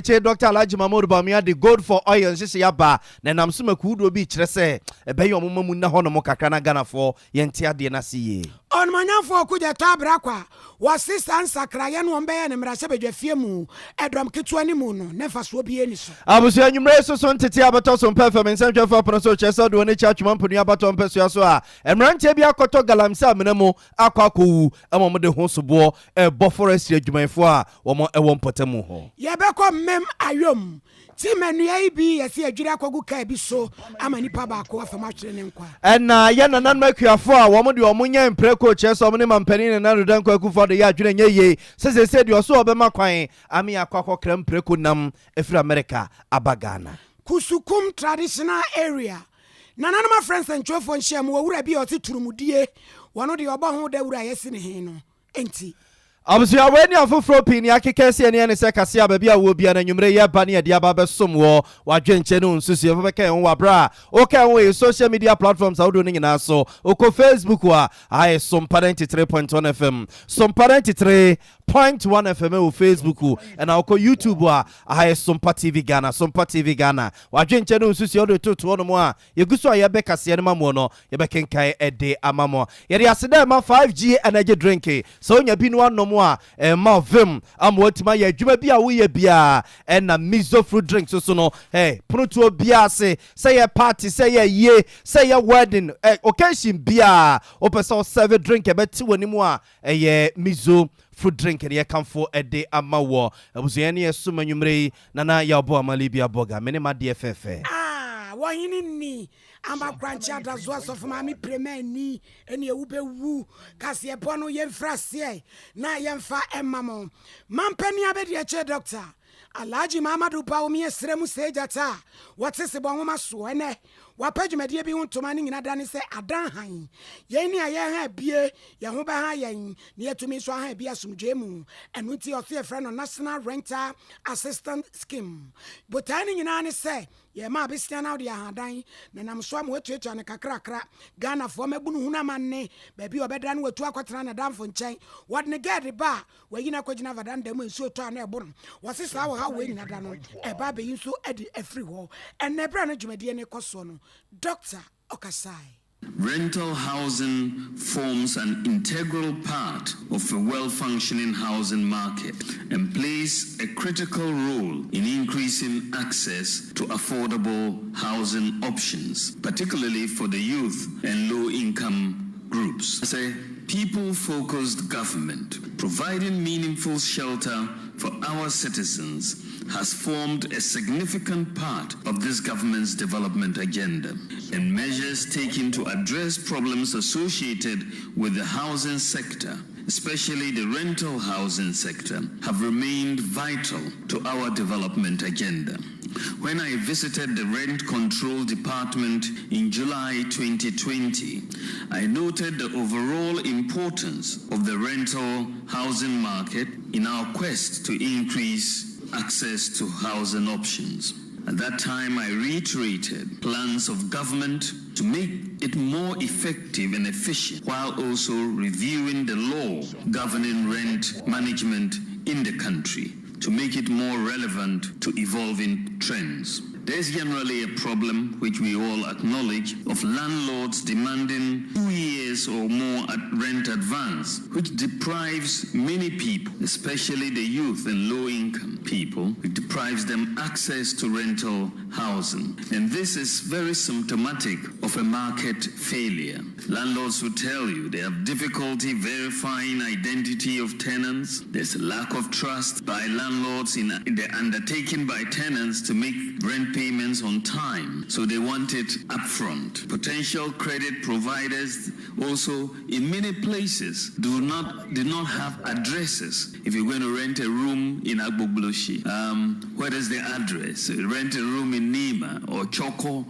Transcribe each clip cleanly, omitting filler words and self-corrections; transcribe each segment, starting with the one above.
Dr. Alhaji Mahmoud Bawumia the gold for oil nhye yaba na nam so makudo bi kire se ebe yo momamu na hono mo kakra na Ghana for yenti ade na siye on manyafo kuja tabra kwa wasisa nsakra ye no ombe ne mra se bedwafie mu edom ketu ani mu no nefa so bi eni so abusu anwumre so so ntete abato so mpefa mensantwa fa pono so chese do ne cha twuma mponu abato mpeso so a emrante bi akoto galamsa menemu akwakowu emom de ho sobo ebo forest adwumayfo a wo ewo mpotemu ho ye beko mem ayom ti menua ibi yesi adwira kogu ka bi so amani pa ba ko afama twere ne nkwa ena ye nanan makuafo a wo de omunya mpreko chese omne mampani ne nanu dan kwaku fo de ya adwira nyeye sese de oso obema kwan ami akwakọ kram mpreko nam efiri America abagana Kusukum traditional area nanana my friends and chofo nhia mo wura bi oti turumudie wono de obo ho da wura yesi ne he no enti abusu aweni afoforo pini akekese ne se kase ababi awo bia na nwumre ye ba ne ye dia ba besom wo wadwenche no nsusu ye fobeka won wabra o kan wo social media platforms awdo ne nyina so oko Facebook wa ai Sompa 93.1 FM Sompa 93.1 FM o Facebook and oko YouTube wa ai Sompa TV Ghana wadwenche no nsusu ye do toto no mo a ye guso ye be kase ne mamo no ye be kenkai ede amamo ye de aseda ma 5G energy drink so onya bi no anom ma vim amwatima ya adwuma bia wo ye bia na mizo fruit drink so no pruto bia say a party say a wedding occasion bia opesa serve drink e beti wonimu a ye mizo fruit drink and ye come for a day amawo abuziani esuma nwumre nana ya obo amali bia boga mene ma de fefe wanyini ni amba kranchi adazo asofu mami preme ni eni ewube wu kasi epo no yemfra sie na yemfa emamo mampani abedi eche doctor Alhaji Mamadu Bawumia esremu sejata watese bonwoma so ene wapadwumadie bi huntoma ni nyina dane se adan han yeni aye ha bie ye ho ba ha yen ne yetumi so ha bia sumdwemu enu ti o fe friend National Rental Assistance Scheme botani nyina ne se ye ma besia na de ahadan na nam so am wetuetua ne kakrakra Ghana fo mabunu huna manne ba bi obedra ne wetu akotra na damfo nchen wod ne gede ba wayina kwagina vadan dem ensu to na ebo no wasisa wo ha we nyina da no e ba be yinso edi afri ho enne bra na dwumadie ne koso no Dr. Okasai. Rental housing forms an integral part of a well-functioning housing market and plays a critical role in increasing access to affordable housing options, particularly for the youth and low-income groups. As a people-focused government, providing meaningful shelter for our citizens has formed a significant part of this government's development agenda, and measures taken to address problems associated with the housing sector, especially the rental housing sector, have remained vital to our development agenda. When I visited the Rent Control Department in July 2020, I noted the overall importance of the rental housing market in our quest to increase access to housing options. At that time, I reiterated plans of government to make it more effective and efficient, while also reviewing the law governing rent management in the country to make it more relevant to evolving trends. There's generally a problem, which we all acknowledge, of landlords demanding 2 years or more at rent advance, which deprives many people, especially the youth and low-income people, it deprives them access to rental housing. And this is very symptomatic of a market failure. Landlords will tell you they have difficulty verifying identity of tenants. There's a lack of trust by landlords in the undertaking by tenants to make rent payments on time, so they want it upfront. Potential credit providers also in many places do not have addresses. If you're going to rent a room in Agbogloshi, what is the address? Rent a room in Nima or Choco,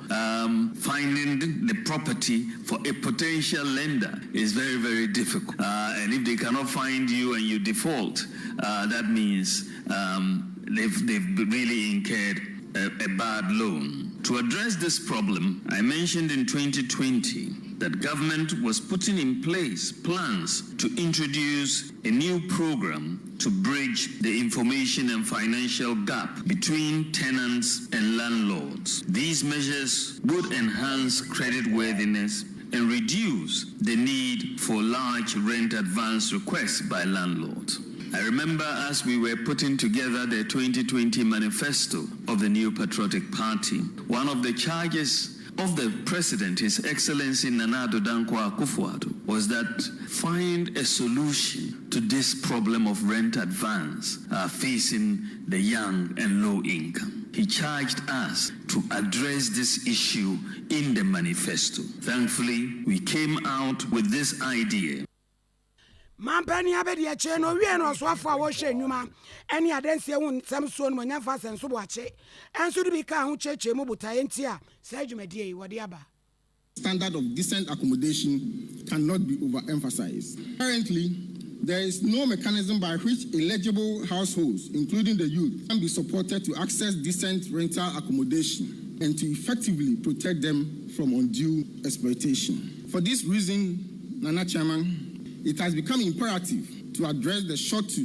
finding the property for a potential lender is very, very difficult. And if they cannot find you and you default, that means they've really incurred a bad loan. To address this problem, I mentioned in 2020 that government was putting in place plans to introduce a new program to bridge the information and financial gap between tenants and landlords. These measures would enhance creditworthiness and reduce the need for large rent advance requests by landlords. I remember as we were putting together the 2020 manifesto of the New Patriotic Party, one of the charges of the President, His Excellency Nana Addo Dankwa Akufo-Addo, was that find a solution to this problem of rent advance facing the young and low income. He charged us to address this issue in the manifesto. Thankfully, we came out with this idea. Mampani abedi ya cheno wie no so afo a wo hwe nwuma ene adanse hu nsam so no nyamfa senso bo ache enso de bi ka ho cheche mu butaye ntia sa adwumadie yi wode aba. Standard of decent accommodation cannot be overemphasized. Currently, there is no mechanism by which eligible households, including the youth, can be supported to access decent rental accommodation and to effectively protect them from undue exploitation. For this reason, Nana Chairman, it has become imperative to address the short to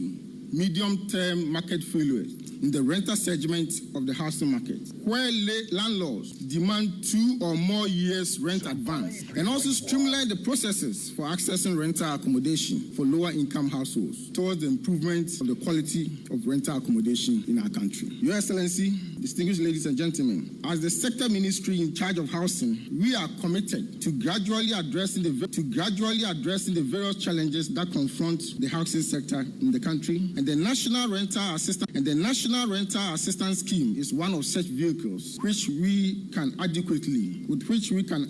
medium-term market failures in the rental segment of the housing market, where landlords demand 2 or more years rent advance, and also streamline the processes for accessing rental accommodation for lower-income households towards the improvement of the quality of rental accommodation in our country. Your Excellency, distinguished ladies and gentlemen, as the sector ministry in charge of housing, we are committed to gradually addressing the various challenges that confront the housing sector in the country, and the National Rental Assistance Scheme is one of such vehicles with which we can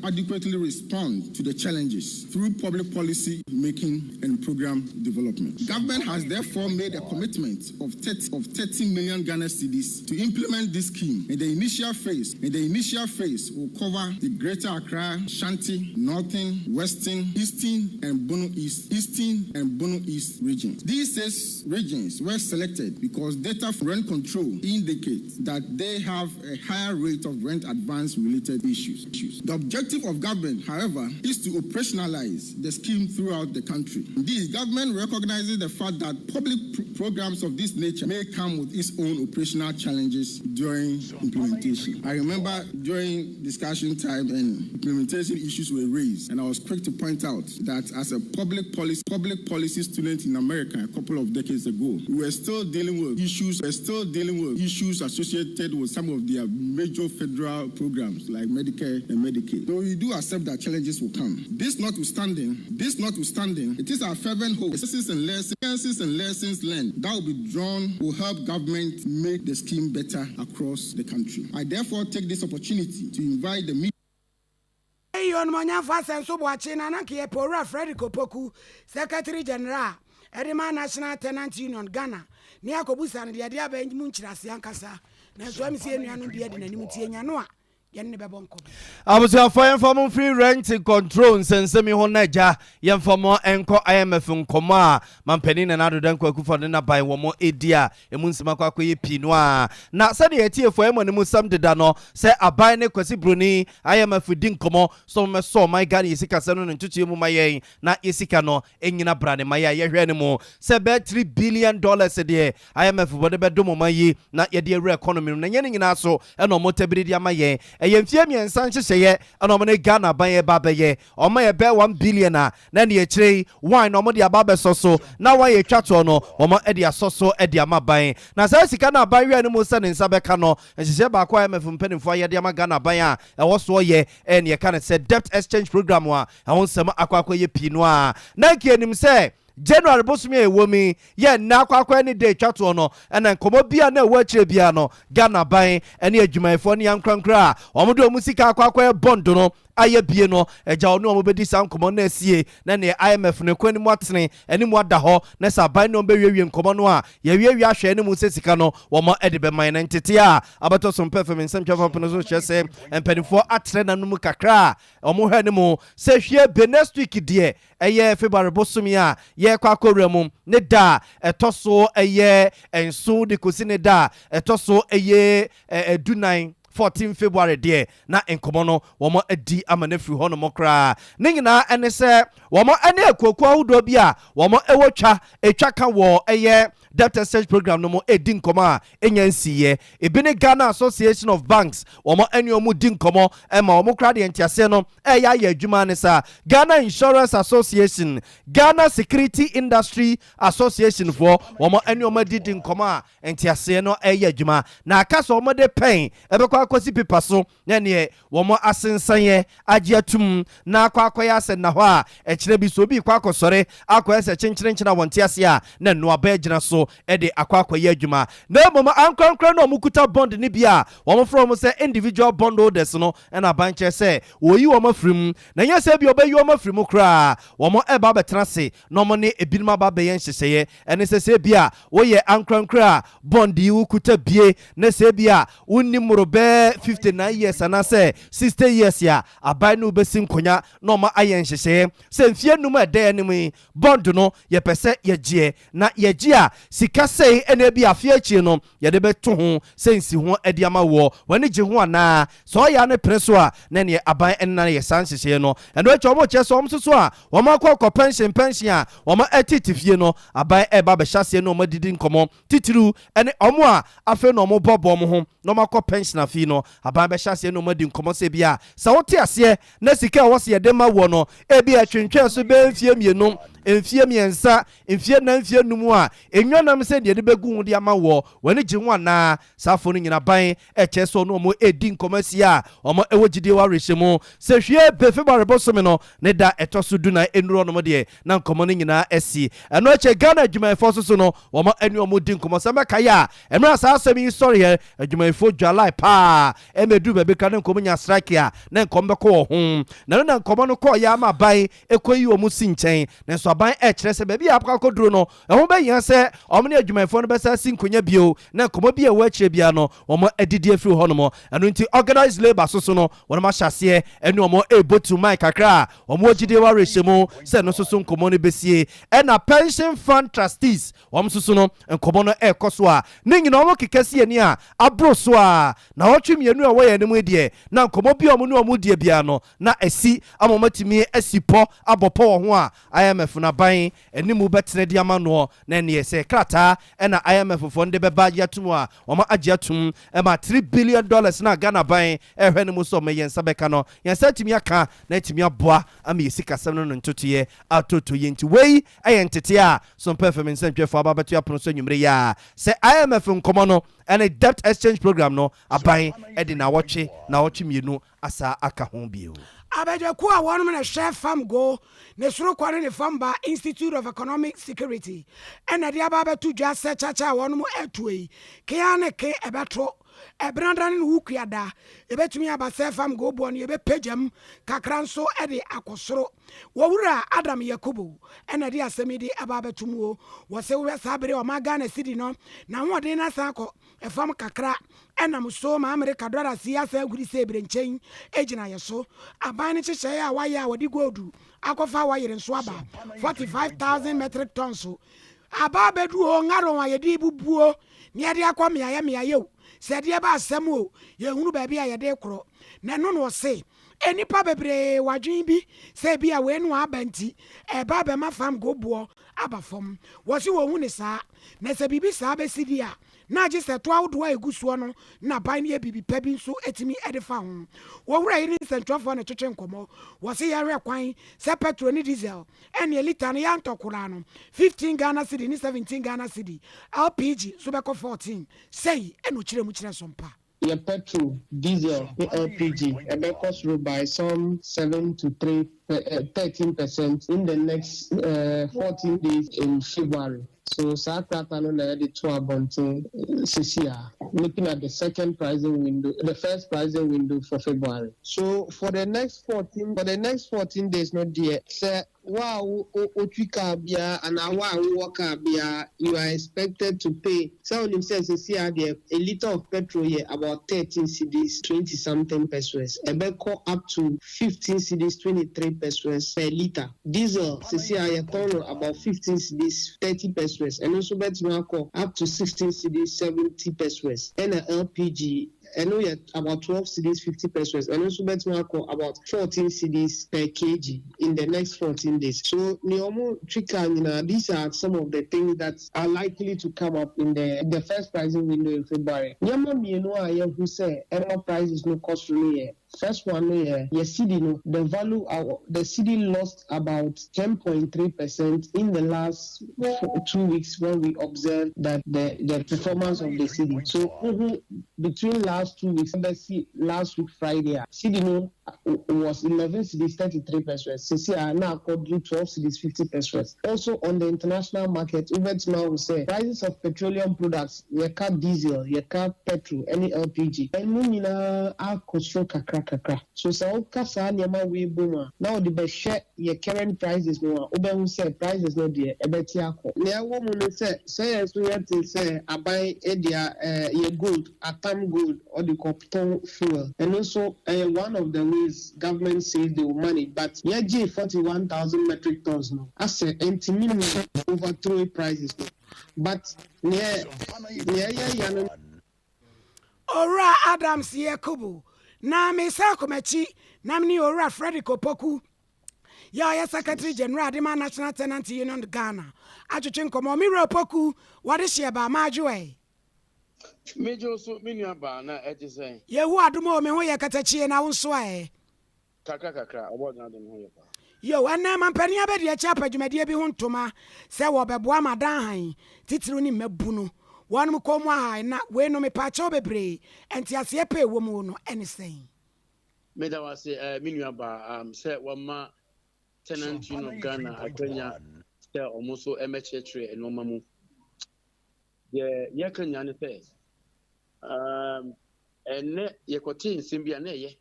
adequately respond to the challenges through public policy making and program development. Government has therefore made a commitment of 30 million Ghana cedis to implement this scheme. In the initial phase will cover the Greater Accra, Shanti, Northern, Western, Eastern, and Bono East regions. These 6 regions were selected because data from rent control indicates that they have a higher rate of rent advance related issues. The objective of government, however, is to operationalize the scheme throughout the country. Indeed, government recognizes the fact that public programs of this nature may come with its own operational challenges during implementation. I remember during discussion time and implementation issues were raised, and I was quick to point out that as a public policy student in America a couple of decades ago, we were still dealing with issues associated with some of their major federal programs like Medicare and Medicaid. So we do accept that challenges will come. This notwithstanding, it is our fervent hope lessons and lessons learned that will be drawn will help government make the scheme better across the country. I therefore take this opportunity to invite the media. Yon monya fa senso bo ache na ke Pora Frederick Opoku, Secretary General, Edema National Tenant Union Ghana. Ni akobusa na de aba mu nchirase ankasa. Na so am sie nuanu de de nanim tie nya no a Abusia fire from free rent control nsensemi ho naja yemfomo enko IMF nkoma mampeni na Addo Dankwa Akufo na bai wo mo edia emunsima kwa koye pino a na sade etiefo emo ne mu sam deda no se abai ne kwasi broni IMF di nkomo so me so my Ghana yesika se no ntutu mu mayen na yesika no enyina brane maya ye hwe ne mu se be $3 billion de IMF bode be do mo mayi na ye de economy no nyene nyina so e no motabiri di amayen Yemfie miensa nhyehyeye ana omne Ghana ban ye babeye oma ye be $1 billion na ne ekire wine omo de ababe soso na wa ye twato no omo e de asoso e de amaban na sa sika na ban wi anemu se ne nsa beka no nhyehyeye ba kwa MF mpanimfo ye de ama Ghana ban a e wo so ye e ne ka ne se debt exchange program wa e won sem akwa ye pino a na kienim se January bosumi ewomi ye na akwa ni day twato no ena nkomo bia na ewo akire bia no Ghana ban ene adwumayefo ne yankrankra omodo musika akwa bond no aye bie no eja onu omobedi san komo na asie na ne IMF ne kwani mu atene eni mu ada ho na sa ban no be wiewie nkomo no a ye wiewie ahwe eni mu sesika no wo mo edibe man na ntete a abato Sompa FM nsɛmtwa fa pono so hyese empanifo atre na no mu kakra omo hwe ne mu se hwie be next week die eye February bosumi a ye kwa akoremu ne da etoso eye enso de kosi ne da etoso eye edunan 14 February de na enkomo no womo adi amanefri ho no mokra ne nyina ene se womo ene akwaku ahodo bia womo ewotwa ka wo eye debt exchange program no mo edi nkomo a enya nsiye ebine Ghana Association of Banks womo ene omu di nkomo ma womo kra de entiase no ya adwuma ne sa Ghana Insurance Association, Ghana Security Industry Association for womo ene omu di nkomo a entiase no ya adwuma na aka so womo de pen ebekwa akosi paper so na ne womo asensanye agye atum na akwa ase na ho a ekire bi so bi kwa akosore akwa ese chenchire na wonte ase a na no aba agina so de akwa ye adwuma na mama ankrankra no mukuta bond ni bia womo from say individual bond holders no na banche say oyi womo frim na nya say bi obayi womo frim kra womo eba betena se no mo ne ebinima ba be yen hyeseye ene se bia wo ye ankrankra bond yi ukuta bie na se bia wonni morobe 59 years ana say 60 years ya abai no besi nkonya no ma ayen hyeseye se mfie num ede anim bond no ye pese ye gie na ye gie a sika sei ene bia afie chi no ye de beto ho sensi ho ade ama wo wani je ho ana so ya ne preso a na ne abai enna ye san hyeseye no eno echo omo che so omso so a wo ma akọ pension a wo ma atitifie no abai eba be hyase no ma didi nkomo titiru ene omo a afi no omo bobo mo ho no ma akọ pension afi no abai be hyase no ma di nkomo se bia sa wote ase na sika wo se ye de ma wo no e bia twentwe so be mfie mienu emfie miensa emfie na emfie numu a enwanam se de begu hu de ama wo wani ji ho na safo no nyina ban eche so no mo edi nkomasi a omo ewogide wa rehemu se hwie be February bosomi no ne da etoso du na enuro no mo de na nkomo no nyina esi eno eche Ghana adwumayefo so no omo enu omo di nkomo se meka ya emra sa asemi story he adwumayefo dwalai pa emedu be ka ne nkomo nya strike a na nkomo be ko ho na nkomo no ko ya ama ban ekoyi omo si nchen na so ban kire se baby apaka koduro no ho be yan se omne adwumayefo no be sa sinkonya bio na nkomo bi e wa kire bia no omo adidi afiri ho no mo eno nti organized labor so no wona ma hyase enu omo ebotu mic kakra omo ogide wa rehemu se no so nkomo no besie na pension fund trustees omo so no nkomo no ekoso a ne nyina omo kekase ani a abro so a na wotwe mienu a wo ye ne mu die na nkomo bi omo ne omo die bia no na asi amomatimi asipo abopo ho a IMF na ban enimu betene di ama no na ne se krata na IMF fo nde beba yatum a omo agiatum ma $3 billion na Ghana ban ehwe ne mu so me yensa beka no yensa timi aka na timi aboa ama yesika sem no ntotoye atoto yenti wei ayentete a Sompa FM nsantwefo ababeto apono so nwumre ya se IMF nkomo no and debt exchange program no aban edi na wotwe mienu asa aka ho bio abejaku a wonu na share farm go ne suru kware ne famba Institute of Economic Security ena dia ba betu dwa se chacha wonu mu etuei ke ane ke ebeto ebrandan hukuada ebetumi abase farm go bo ne ebe pagem kakranso ede akosoro wowura Adam Yakubu ena dia semidi aba betumu wo se we sabere o maga na sidi no na hode na sako efam kakra ena muso ma America dollar siyasa aguri se ebere nchen ejina yeso aban ne chehye a waye a wodi godu akofa wayere nso aba 45,000 metric tons so aba bedu ho ngaro wa yedi bubuo ne ade akwam ya se de ba asem o ye hunu ba bia ye de kro na no no se enipa bebre wadwen bi se bia we no abanti e ba be ma fam go bo abafom wo se wo hu ne sa na se bibi sa be sidi a na je se to awdo egusuo no na ban ne bibi pa bi nso etimi edefa ho wo wura yi ni sentwafo na twetwe nkomo wo se yare kwan se petrol ni diesel ene liter na ya ntokura no 15 Ghana cedi ni 17 Ghana cedi LPG so be ko 14 sei eno kire mu kire Sompa. Your petrol, diesel, LPG, and may cost by some 7 to 13% in the next 14 days in February. So Sakrata no na the 2 abonting CCR. Looking at the second pricing window, the first pricing window for February. So for the next 14 days, not dear. Sir, wow, Otwika bia and awa waka bia, you are expected to pay. Some him says CCR a liter of petrol here about 13 cedis, 20 something pesos. Ebeko up to 15 cedis, 23 pesos per liter. Diesel CCR total about 15 cedis, 30 pesos. And also bet up to 16 cedis, 70 pesos. And LPG I know yet about 12 cedis 50 pesos, and also bet me about 14 cedis per kg in the next 14 days. So these are some of the things that are likely to come up in the first pricing window in February. Who say Emma price is no cost really. First one, the value the city lost about 10.3% in the last 2 weeks when we observed that the performance of the city. So between last 2 weeks, last week Friday, city was 11 cities 33 pesos. CC are now according 12 cities 50 pesos. Also on the international market, Ubertman will say prices of petroleum products, yeka diesel, yeka petrol, any LPG, and are control kakra. So kasa nyama we boom. Now the best share your current prices no. Uber say prices no dear ebeti ako. Nia woman say so yet say abai edia your gold, atam gold or the copper fuel. And also one of the ways government says they will manage, but yeah 41,000 metric tons no. I say minimum overthrow prices no. But yeah. Ora Adams Yakubu. Na me sa komachi na mni ora Frederick Opoku. Ya Secretary General Adema National Tenant Union Ghana. Achuchin komo mi Opoku what is she ba majoe. Major so minua ba na eti say. Ye hu adumo me ho ye katachie na wonso ae. Kakra obo na dem ho ye ba. Yo ene mampani abedi e cha padwumadie bi ho ntoma se wo beboa madan han titiri ni mabunu. One come na we no me pacho bebre enti ase pe wo mu no anything Me da was minua ba say wama tenant union of Ghana akwanya say almost so emechetre enoma mu ye kanya ne say enne ye kotin simbia na ye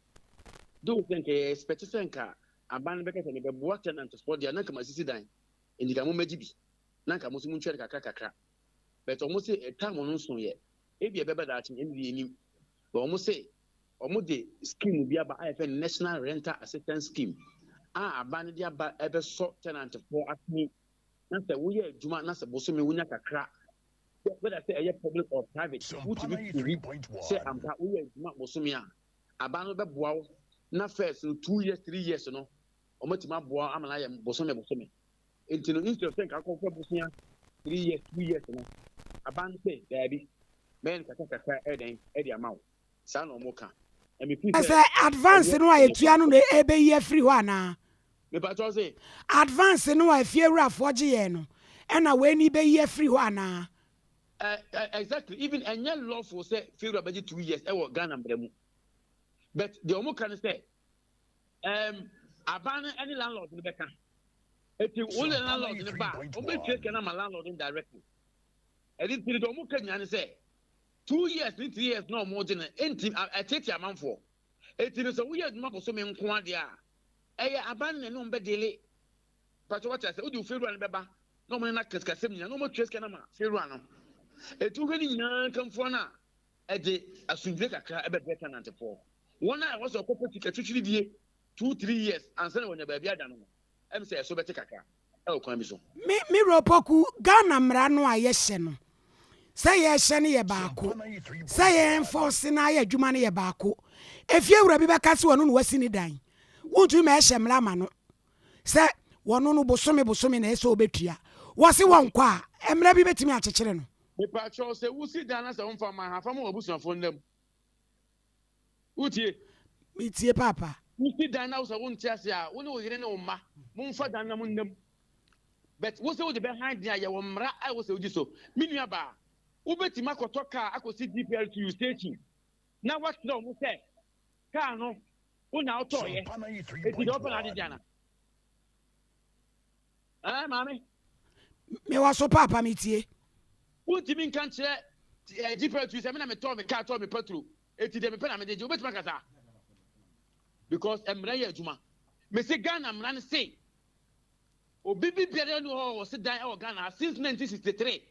do think expect senka aban beka ne beboa tenant for dia na kama sisi dan endika mo magibi na kama so mu ntwere kakra but almost a time on so ye e be beba that in but almost say almost the scheme be about IFN National Rental Assistance Scheme aban dia ba ebe so tenant for asmi na say we ye adwuma na say boso me wunya kakra whether say a public or private which be say ampa we ye adwuma boso me aban no be boa na first 2 years 3 years no omotima boa amana ye boso me intino instead of think akoko boso 3 years 2 years no aban say dabi men kakaka edi amount sa no moka emi fi say advance no ayetua no ebe ye free ho ana me ba to say advance no afie wura foje ye no ena we ni be ye free ho ana exactly even any law for say free about 2 years e wo Ghana mbremu but the omoka no say aban any landlord no beka eti only landlord no ba o be take na my landlord indirectly I didn't see the Omukan say 2 years, 3 years, no more than a take a man for. It is a weird map of so many quadia. Abandon no daily. But what I said, would you feel one beba? No man like Cascasim, no more Chescanama, Firano. A 2 million come for now. A day, as soon as I bet better than for. One night was a couple ticket 2-3 years, and send when the baby had done. I'm saying so better. Oh, Quamiso. Me Opoku Ghana mrano ayeshe no. Say ye shene ye baako. Say ye enforce na ye adwuma ne ye baako. Efie wura bi beka se wono no wasini dan. Wontu me ehye mra ma no. Say wono no bosome na ese obetua. Wose wonkɔ a emra bi betimi akyekyere no. Me pa cho say wusi dan na se wonfa ma hafa ma obusuafo ndam. Utie. Me tie papa. Wusi dan na wo wonte ase a wo ne wo yire ne wo ma. Mumfa dan na ndam. But what's the behind there? You were I was so. Miniaba, Ubetima Kotoka, I could see DPL to you station. Now what's no who say? Cano, who now toy? It's open at Diana. Ah, mammy. Me was so papa, metie. What do you mean can't say? DPL to you, I mean, told me, cat told me, Petru. It's the pen, did you bet Macasa? Because I'm Raya Juma. Mr. Ghana, I'm running say. Obibi biara no ho sit down e Ghana since 1963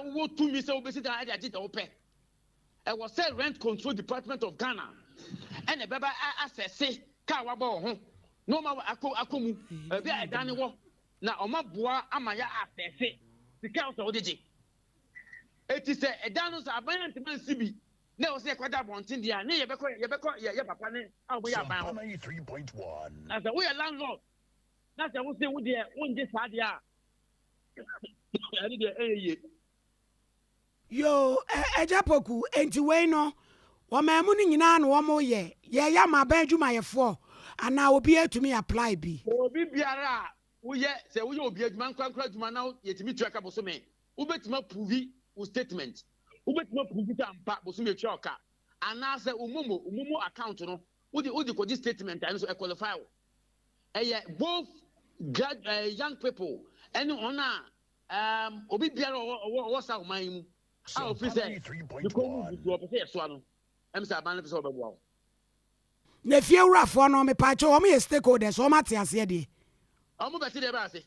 wo to me say obesi down I did open e was say rent control department of Ghana and e beba assess ka wa bo ho no ma akomu e bia e dan wo na o ma boa amaya assess sika so odije eti say e dan no say abandonment man sibi na o se kwada bontin dia ne ye beko ye papa ne a wo ya ban ho 93.1 na say we landlord na say wo se wo de wonje sa de a ani de eye yo ejapoku enti we no wo mamu ni nyina na wo mo ye ya ma ban adwumayefo ana obi atumi apply bi obi biara wo ye se wo ye obi adwuma nkwankwa adwuma na yetimi tuaka boso me wo betima prove wo statement wo betima prove ta ampa boso me tuaka ana se umumu account no wo di statement and so qualify wo both young people and ona obi biara wo sa wo man mu a officer because you opese so ano em say aban officer obegwa wo na fie wurafo no me pa che o me stakeholders o mate ase de omo beti de ba ase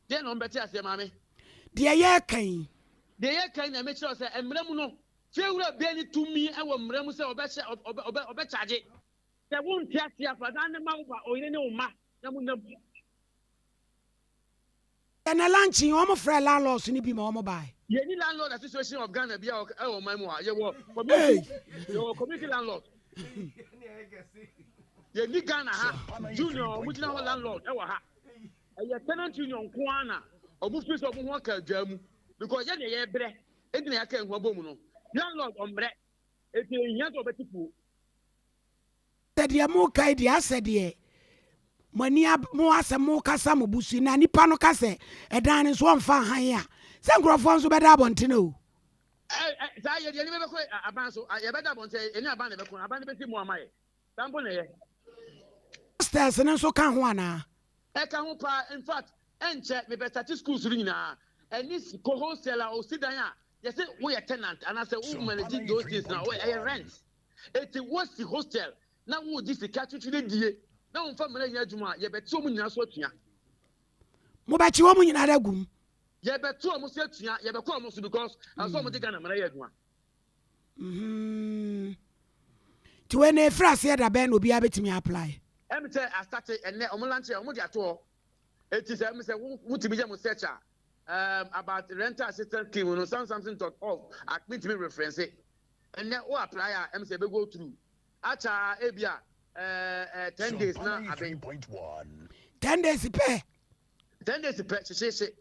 de no beti ase ma me de ye kan na me kire say emrem no fie wura be ni tumi e wo mrem say obe charge se won ti ase afa dan ne ma wo ba oyire ne wo ma na mu na na lunch o mo frɛ landlords ni bi ma o mo buy ye ni landlord association of Ghana bia e wo man mu a ye wo community landlord ye ni Ghana ha junior mu tina ho landlord e wo ha ye tenant union ko ana obu fi so obu ho ka dwa mu because ye ye bre edina ya ka enhu abomu no landlord ombre eti ehia to betipu de mo kai de asede mani mo asemo kasa mo busu na nipa no kase edan so mfa han a se nkrofo nso beda abonte o sa ye de ni be ko aban so ye beda abonte eni aban ne be ko aban ne be ti mo amaye tambo ne ye stairs ne nso ka ho ana e ka ho pa in fact enche me be start schools ru nyina eni ko hostel a o sidan a ye se wo ye tenant and I say wo manage those things now wo ye rent it was the hostel na wo di sika twetwe die na wo fa mara nya adwuma ye beti o mu nyina so atua mo ba chi wo mu nyina da gum ye beti o mu so atua ye be ko o mu so because aso mo di Ghana mara ye adwuma ti we na efrase da ben obi abetimi apply em say I started and o mo lanche o mo di ato eti say em say wo ti bi je mo search about rental assistance scheme no something talk of admit me reference and then o apply em say be go through acha ebia 10 days na abin 10 days pay 10 days pay she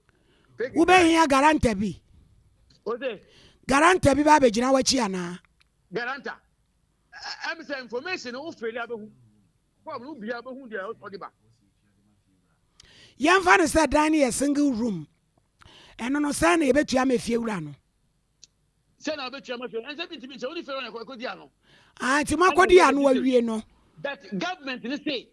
wo be hia guarantee bi o de guarantee bi ba be gina wachi ana guarantee em say information o feli abehu form no bia abehu dia o de ba yan fa ne say dan a single room eno no say na ye betua mafie wura no say na betua mafie en say bitimi che o di fero na ko di ano ti makodi anu awie no that government ni say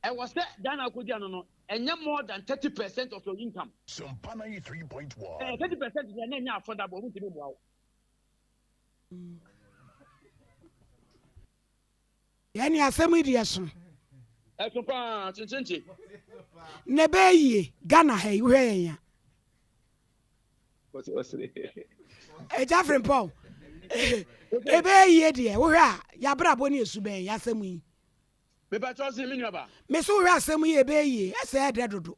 I was say dan akodi anu no enya more than 30% of your income Sompa 93.1 30% is na affordable mu tibi boawo yani asemi die so so pa chinchinchi ne be yie Ghana ha hwe ya what's Jeffrey Paul ebe yie de wo hwe a ya brabo ne esu ben ya asemu yi me ba chosi me nwa me so hwe asemu yi ebe yie ese ede dodo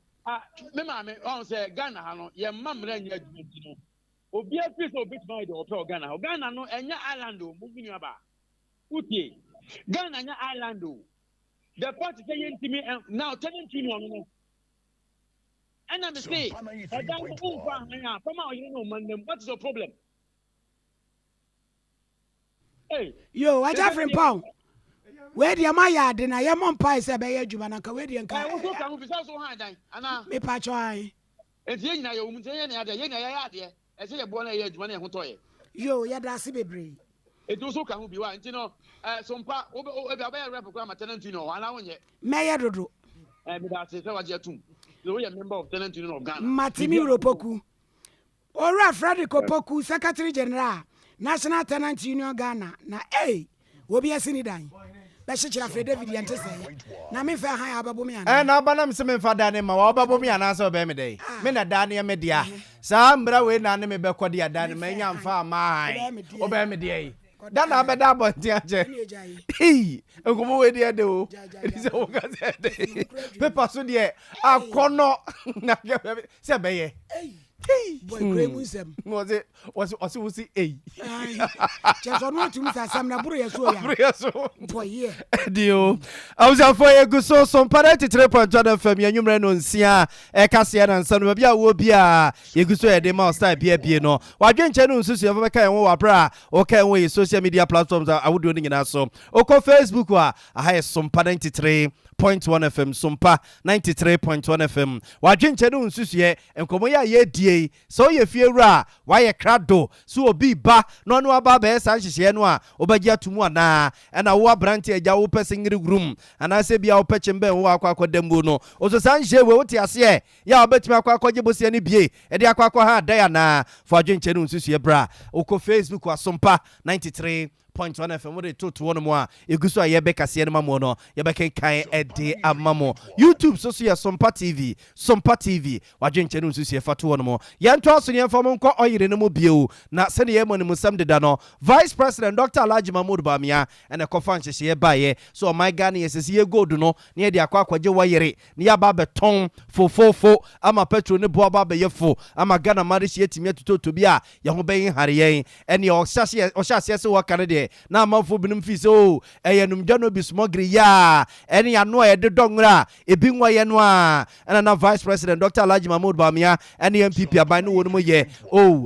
me ma me on say Ghana ha no ye mamra nya adwumti no obi afi so bit ma de o Ghana no enya island o mu nwa ba utie Ghana nya island o the party say yentimi now tenant union no and I'm say adan ko fa hanya fama o yire no mandem what is your problem hey yo Jeffrey Paul we de ma ya de na ye mo mpa se be ye adwuma na ka we de nka wo so ka ho bisa so han dan ana me pa cho ai enti ye nyina ye wo mu ye na ye na ya de e se ye bo na ye adwuma na ye ho toye yo ya da se bebre enti so ka ho bi wa enti no Sompa o be abaya rep kwa tenant union ana wonye me ye dodo me da se wa je atum so we member of tenant union of Ghana Matimi Ropoku Ora Frederick Opoku Secretary General National Tenant Union Ghana na obi asini dan be hyekyera Fred David yente say na me fa han ababo me ana na abanam se me fa dan ma wa ababo me ana se obe me dey me na dan ye me dia sa mbra we na ne me be kodi dan me nya mfa ma han obe me dey dan na be da bonti aje enkomo we dey de o se o ka se dey paper so dey akono na se be ye boy gremu sem was it was eh just on what to sam na buru yeso ya boy yeah dio I was for a good so some parent 3.1 FM ya nwumre no nsia e kase na nsa no bia wo bia ye gu so e de ma style bia no wadwenche no nsusu ye fa kan wo wabra o kan wo social media platforms a wodo ni nyina so o ko Facebook wa aha some parent 3.1 FM Sompa 93.1 FM wadwenche no nsusu ye enkomo ya ye die so ye fie wura wa ye krado so obi ba no no aba be san hihye no a obagi atumu ana na wo abrante agya wo pesingiri room ana se bia wo pechembe wo akwa dembo no oso san hye we wote ase ya obetimi akwa gebosia ni bie e de akwa ha da ya na fo adwenche no nsusu ye bra oko Facebook wa Sompa 93.1 FM wo de to one mo a eguso aye be kase no mamo no ye be kan ede amamo YouTube so ya Sompa TV wadwenche no nsusu ye fa to one mo ye nto aso ne fam nko oyire no mo bio na se ne ye mo ne musam deda no Vice President Dr. Alhaji Mahmoud Bamia ene kofa nhye baye so my Ghana yesisi ye gold no ne ye de akwaje wayere ne ya ba beton fofofo ama petrol ne bo ba be yefo ama Ghana mari hye timi atoto bia ye ho ben hare yen ene o hyase se wo kare de na amafo binum fi so eyenum dano bi smogri ya ene ya no ye de dongra ebi nwa ye no a ena na Vice President Dr. Alhaji Mahmoud Bamia ene MPP aban no wonu mo ye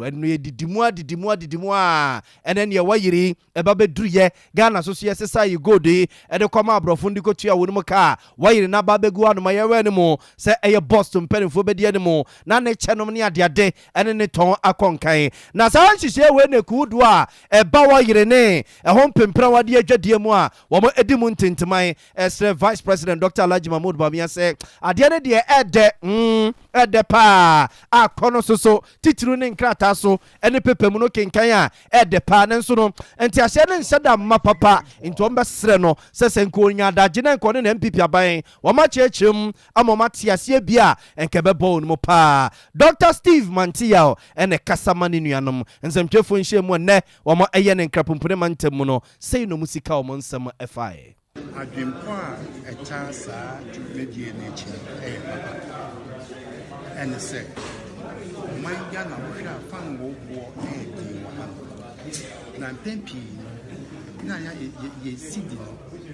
ene ye didimu a ene ne wayiri eba beduru ye Ghana so ye sesa ye godi ede koma abrofo ndiko tua wonu mo ka wayiri na ba begu anu ma ye we ne mo se eye Boston penfo be de ne mo na ne chenom ne ade ene ne ton akonkan na sa nhihye we ne kudu a eba wayiri ne ehom pempra wade adwadie mu a wo mo edi mu ntenteman esre Vice President Dr. Alhaji Mahmoud Bamia se ade ne de ede pa akono so titiru ne nkrata so ene pepemu no kenkan a ede pa ne nso no enti ahye ne nseda ma papa enti ombe sre no sese nko nya daje ne nko ne na MPP aban wo ma chechim amoma tiase bia enkebe bo no pa Dr. Steve Mantiao ene kasamani nuanom nsemtwefo nhye mu ne wo ma eye ne nkrapompune mantemu no sei no musika wo nsem FI adwempo a echa saa dwumedie ne chi papa ene se man ya na wo hwa fan wo bo di wa na pempi na ya ye sidi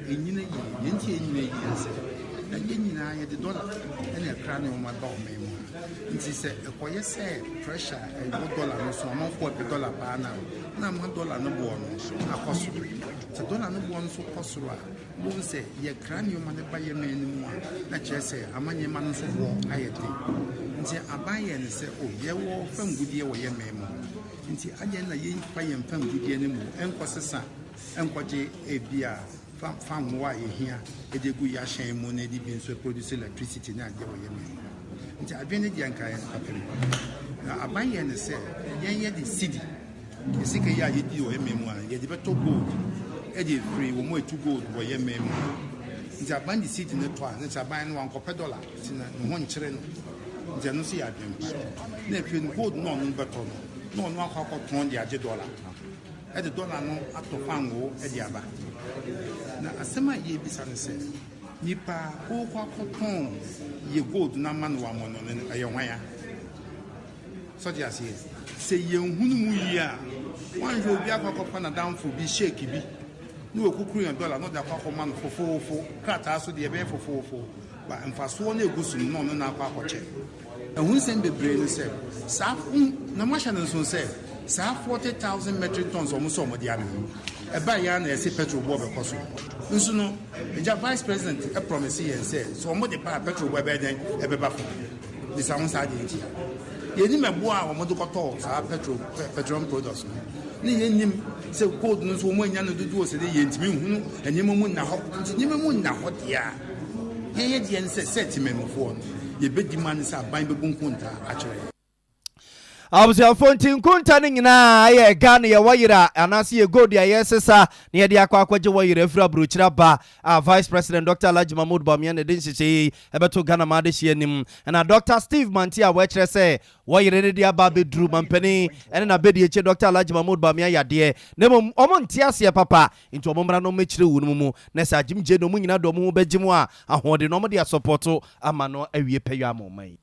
enyina ye nti enyina ye ase na ye nyina ye de dollar ene kra ne ma ba o me mu nti se ekoye se pressure e dollar no so ma for dollar pa na ma dollar no bo no akoso se dollar no bo no so koso a bo se ye kra ne ma ne ba ye me mu a na che se amanye ma no so bo ayete nti abaye ne se o ye wo fam gudie wo ye me mu nti aje na ye fa ye fam gudie ne mu enkosesa enkoje ebia fam wa ehia edegu ya hyen mu na di bi nso produce electricity na aje wo ye me nti adwene di anka apem na abaye ne se ye di city esike ya ye di wo ye me mu a ye di beto gold e di free wo mo etu gold wo ye me mu nti aban di city ne to a ne aban no anko $1 ti na ho nkyere no nti no si adwempa na efie no gold no no beto no no akwa ton di age $. E di dollar no ato fango e di aba na asema ye bisa ne se nipa o kwa koton ye gold na manu wa mono ne aye ya so dia se ye hunu mu yi a wan jo bi akwa na down for bi shake bi no okukuru yan dollar no da kwa man fofofo krata so de be fofofo ba mfaso na egusu no no na akwa che ehun sem bebre no se sa na masha no so se sa 40,000 metric tons almost omo dia no e ba ya na ese petrol bo be koso nso no eja Vice President e promise yen say so omo de pa petrol bo be den e be ba fo di sa won sa de ntia ye ni mebo a omo do koto sa petrol products ni ye nim se gold no so omo anya no dudu o se de ye ntimi hunu enyem mu na ho enyem mu na ho dia ye de en se setimemfo no ye be di man sa ban be bunkunta a kire Abusua fontin kunta ni nyina aye Ghana ye wayira anase ye gold ya yesesa ne ye de akwaje wayira afura bruchira ba Vice President Dr. Alhaji Mahmoud Bamia ne den hyehyɛ ebeto Ghana ma de hye nim na Dr. Steve Mantia wa kyerɛ sɛ wayira ne de aba bedru mampani ene na bedi eche Dr. Alhaji Mahmoud Bamia yade ne mom omo ntiase papa nti omo mra no mekire wonu mu na sa jimje no mu nyina do mu begyimu a ahode no mo de supporto ama no awie pɛywa amomai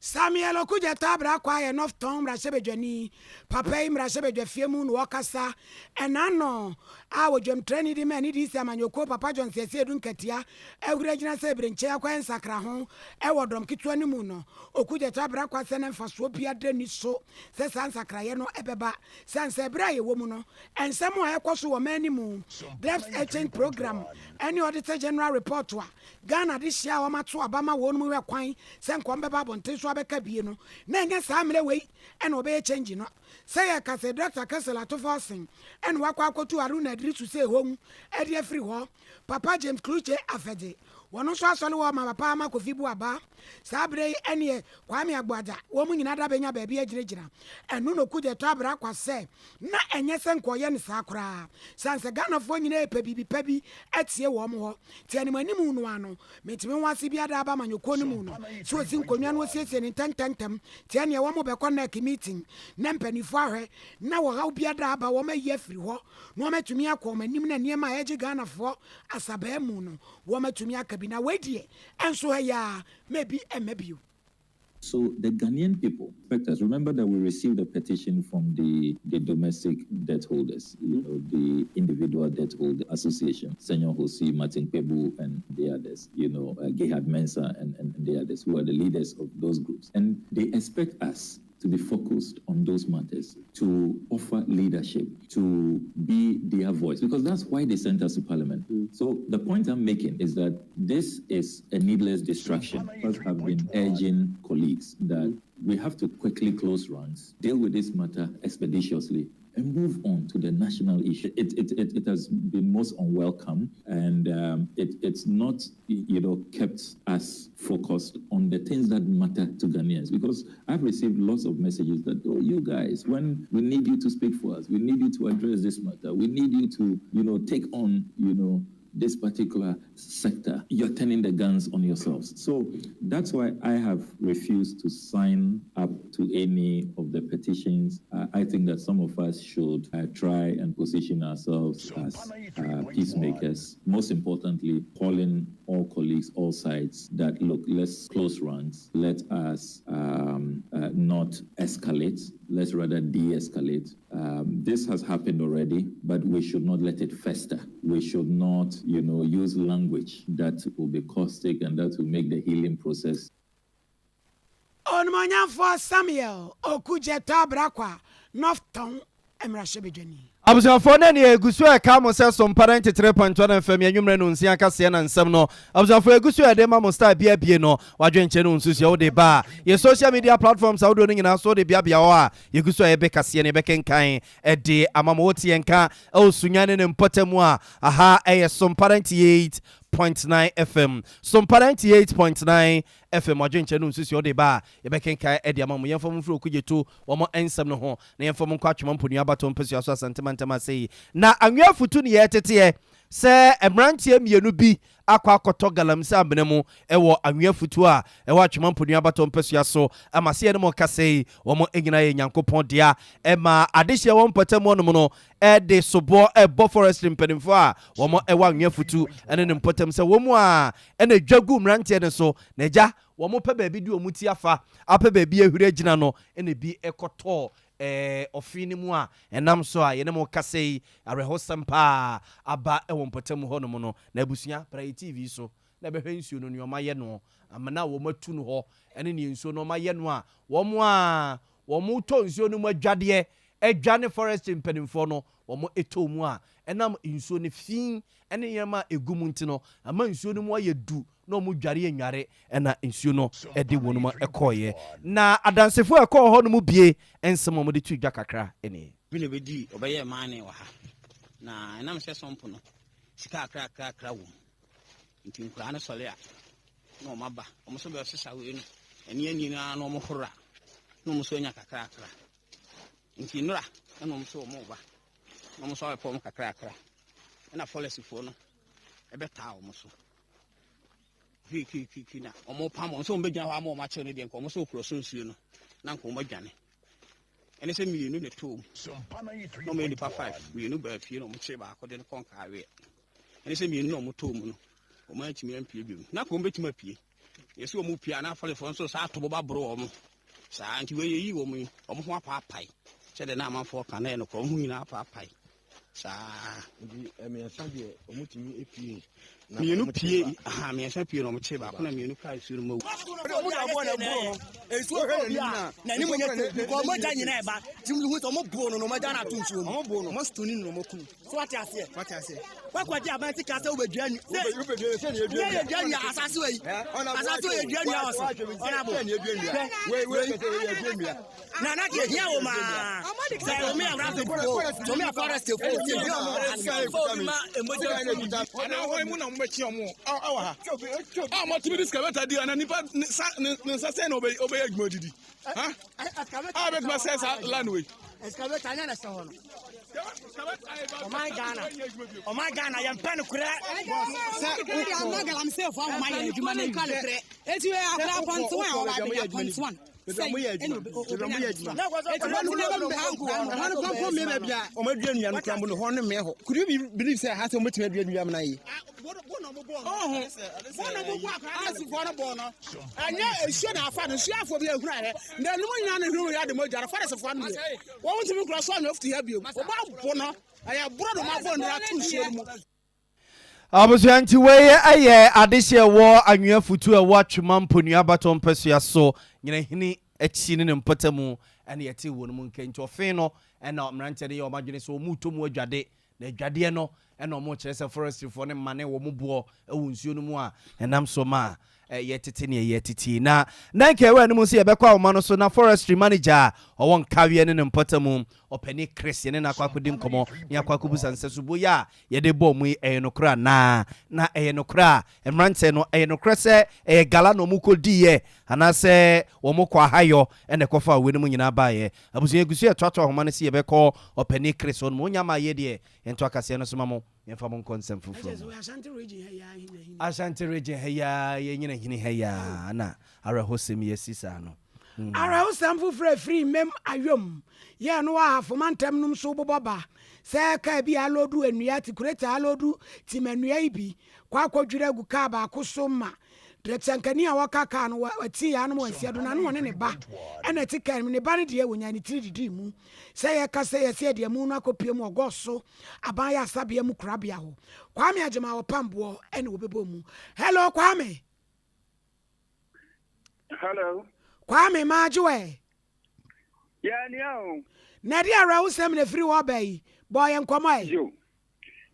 Samuel okuja tabra kwa ye nof tom brashebedwani papa im brashebedwa fiemu no wakasa enano a wodwam training di mani di samanyoko papa John sese edu nkatia ehura gina se brenche akwa nsakra ho e wodom kitwa ni mu no okuja tabra kwa se na mfaso bia dani so se sansakra ye no ebeba sanse bra ye wo mu no ensem a ekoso wo mani mu debt exchange program any auditor general report wa Ghana this year wa mato abama wo no mu kwan se nkombeba bonte so abeka bie no na nya saa mre wei ena obe change no say ya kase Dr. Kasela to forcing en wakwa akotu Aruna Drisu say home e dey free ho Papa James Kluche afede wono so asole wo ma papa ma kofibu aba saa bre ene Kwame Agboada wo mu nyina da benya ba bia giregira enu no kuje to abra kwase na enye se nkoye ne saa kora sanse Ghana fo nyina epebibi pebi etie wo mo ho tie ne manimu no ano metime wase bia da aba manyoko ne mu no so si nkonwa no siesie ne tantantem tie ne wo mo be connect meeting na mpanifo ahwe na wo ha bia da aba wo ma ye free ho no matumi akọ manim na niema ege Ghana fo asaba mu no wo matumi akabina wedie enso ya maybe maybe. So the Ghanaian people, expectors, remember that we received a petition from the domestic debt holders, the individual debt holder association, Senyor Hosi, Martin Pebu, and the others, Gehad Mensah and the others, who are the leaders of those groups. And they expect us to be focused on those matters, to offer leadership, to be their voice, because that's why they sent us to Parliament. So the point I'm making is that this is a needless distraction. Us have been urging colleagues that we have to quickly close ranks, deal with this matter expeditiously, and move on to the national issue. It has been most unwelcome, and it's not, kept us focused on the things that matter to Ghanaians. Because I've received lots of messages that, you guys, when we need you to speak for us, we need you to address this matter, we need you to, take on, this particular sector, you're turning the guns on yourselves. So that's why I have refused to sign up to any of the petitions. I think that some of us should try and position ourselves as peacemakers. Most importantly, calling all colleagues, all sides, that look, let's close ranks. Let us not escalate. Let's rather de-escalate. This has happened already, but we should not let it fester. We should not, use language that will be caustic and that will make the healing process. On manya for Samuel okuje tabrakwa Northtown Emrashebedwani. Abusuafo na ne egusu e ka mo se Sompa 93.1 FM anwumre no nsia ka se na nsem no abusuafo egusu e de ma mo star bia bie no wadwenche no nsusu wo de ba ye social media platforms audio no nyina so de bia bia wo a yegusu e be kase ne be kenkan e de amamo tie nka e osunyane ne mpotemu a aha e Sompa 98.9 FM Sompa 98.9 FM wadwenche no nsusu wo de ba ye be kenkan e de amamo yemfo mfro okujeto wo mo ensem no ho na yemfo mo kwatwema mponu abato mpesu aso asantema say na anwea futu ne yetete se emrantie mienu bi akwa akoto galamse abnemu ewo anwea futu a ewo atwema mponu abato mpesua so amase ne mo kasei wo mo enyina ye nyankopon dia ema adehye wo mpotemu no no e de sobo ebo forest mpanimfo a wo mo ewo anwea futu ene ne mpotem se wo mu a ene dwagu mrantie ne so na ja wo mo pe ba bi di omuti afa apa ba bi ehura gina no ene bi ekoto ofini mu a enam so a yene mo kasei areho Sompa aba ewo mpotemu ho no mo no na abusua pra TV so na be hwensuo no nyoma ye no amana wo matu no ho ene ne nsuo no ma ye no a wo mo to nsuo no mu adwade adwane forest mpanimfo no wo mo eto mu a enam nsuo ne fin ene yema egum ntino ama nsuo no mu ayedu no mu dware enware ena nsuo no ede wonuma ekoye na adansefo ekọ ho no mu bie ensem mo de tudwa kakra ene bile bedi obeye mane wa ha na enam se sompo no sika akra wo nti nkura na sole a no maba omo so be sesa we no eni na no mo hora no mo so nya kakra nti nura na mo so mo ba no mo so e pom kakra na folesifo no ebe taa omo so ki na omo pam so mbe gyan ho ama omo ache no de nko omo so kuro so nsuo no na nko omo dwane ene se milionu ne to no me nipa 5 milionu ba fie no omo che ba akode no konka awe ene se milionu no omo to mu no omo achimi ampie bi na ko omo betima pie yesi omu pia na afale fo nso sa to boba bro omo sa anti we yi omu yi omo ho apaapai che de na amanfo ka na no ko hu nyina apaapai sa ndi emiasa de omutimi epie mienu pie aha miensa pie no mo che ba ko na mienu kai suru mo omu na bo na bro no esu o bia na ni mo nye ko mo ja nyina eba tim hu to mo bo no mo ja na to nsuo mo bo no mo stoni no mo kunu so what ase wa kwa dia ban ti ka se obedua ni se ni edua ni asase we asase we edua ni aso ona bo we na na ke hia o ma se o me abra ko to me forest ko ti bi o mo asafo ma emoja ana ho mu na mo bechi omo awa ha mo tibi discaveta di ana nipa nsa se na obey adwuma didi ha ah bet ma se sa landway excavator anya na se ho no oh my Ghana yam pen kura se o magalam se fo o my adwuma na kure eti we akra ponto one o ba be ponto one could you believe say has a much maybe you am na yi and yeah should have found share for be a cry then no one who had the motor for us for me want to cross on off to help you about bono I have brought my phone to share Abusuanti weye aye adehye wo anwea futu e wo atwema mponua baton pesua so nyina hini echi ne mpatamu ene yete wo no nkenchi ofin no ena mrante de ye o madwene so muto mu adwade na adwade no ena o mo kire se forestry fo ne mane wo mubo e wo nsuo no mu a enam so ma yetete ne yetete na nanke we no mu se ye bekwa wo ma no so na forestry manager o won kawe ne mpatamu opani Chris ne na kwakodi nkomo ne akwakobusa nsesubo ya ye de bom mu enokra na enokra emrante no enokra se gala no mu kodi anase wo mu kwa hayo ene kofa we no mu nyina baaye abusu egusu etoto homa ne se ye bekọ opani Chris on mu nyama ye de ento akase no so mamo yemfa mo konsem fufu Ashanti region heya ye nyina hini heya na ara hosem yesisa no ara hosem fufu free mem ayom ye no wa fomantem num so boboba se ka bi alodu enua ti kureta alodu ti manua ibi kwa kwadwira gu ka ba akosoma dretsankani a wakaka no wati ya no wansia do na no ne ba ena ti kan ne ba ne de wonya ne tiri didi mu se ye ka se ye se de mu no akopie mu ogoso aban ya sabia mu kurabia ho kwame agema wo pambo ene wo bebo mu hello kwame kwame majwe ya ni o na dia ra usem na free wo bai boy enkomo yo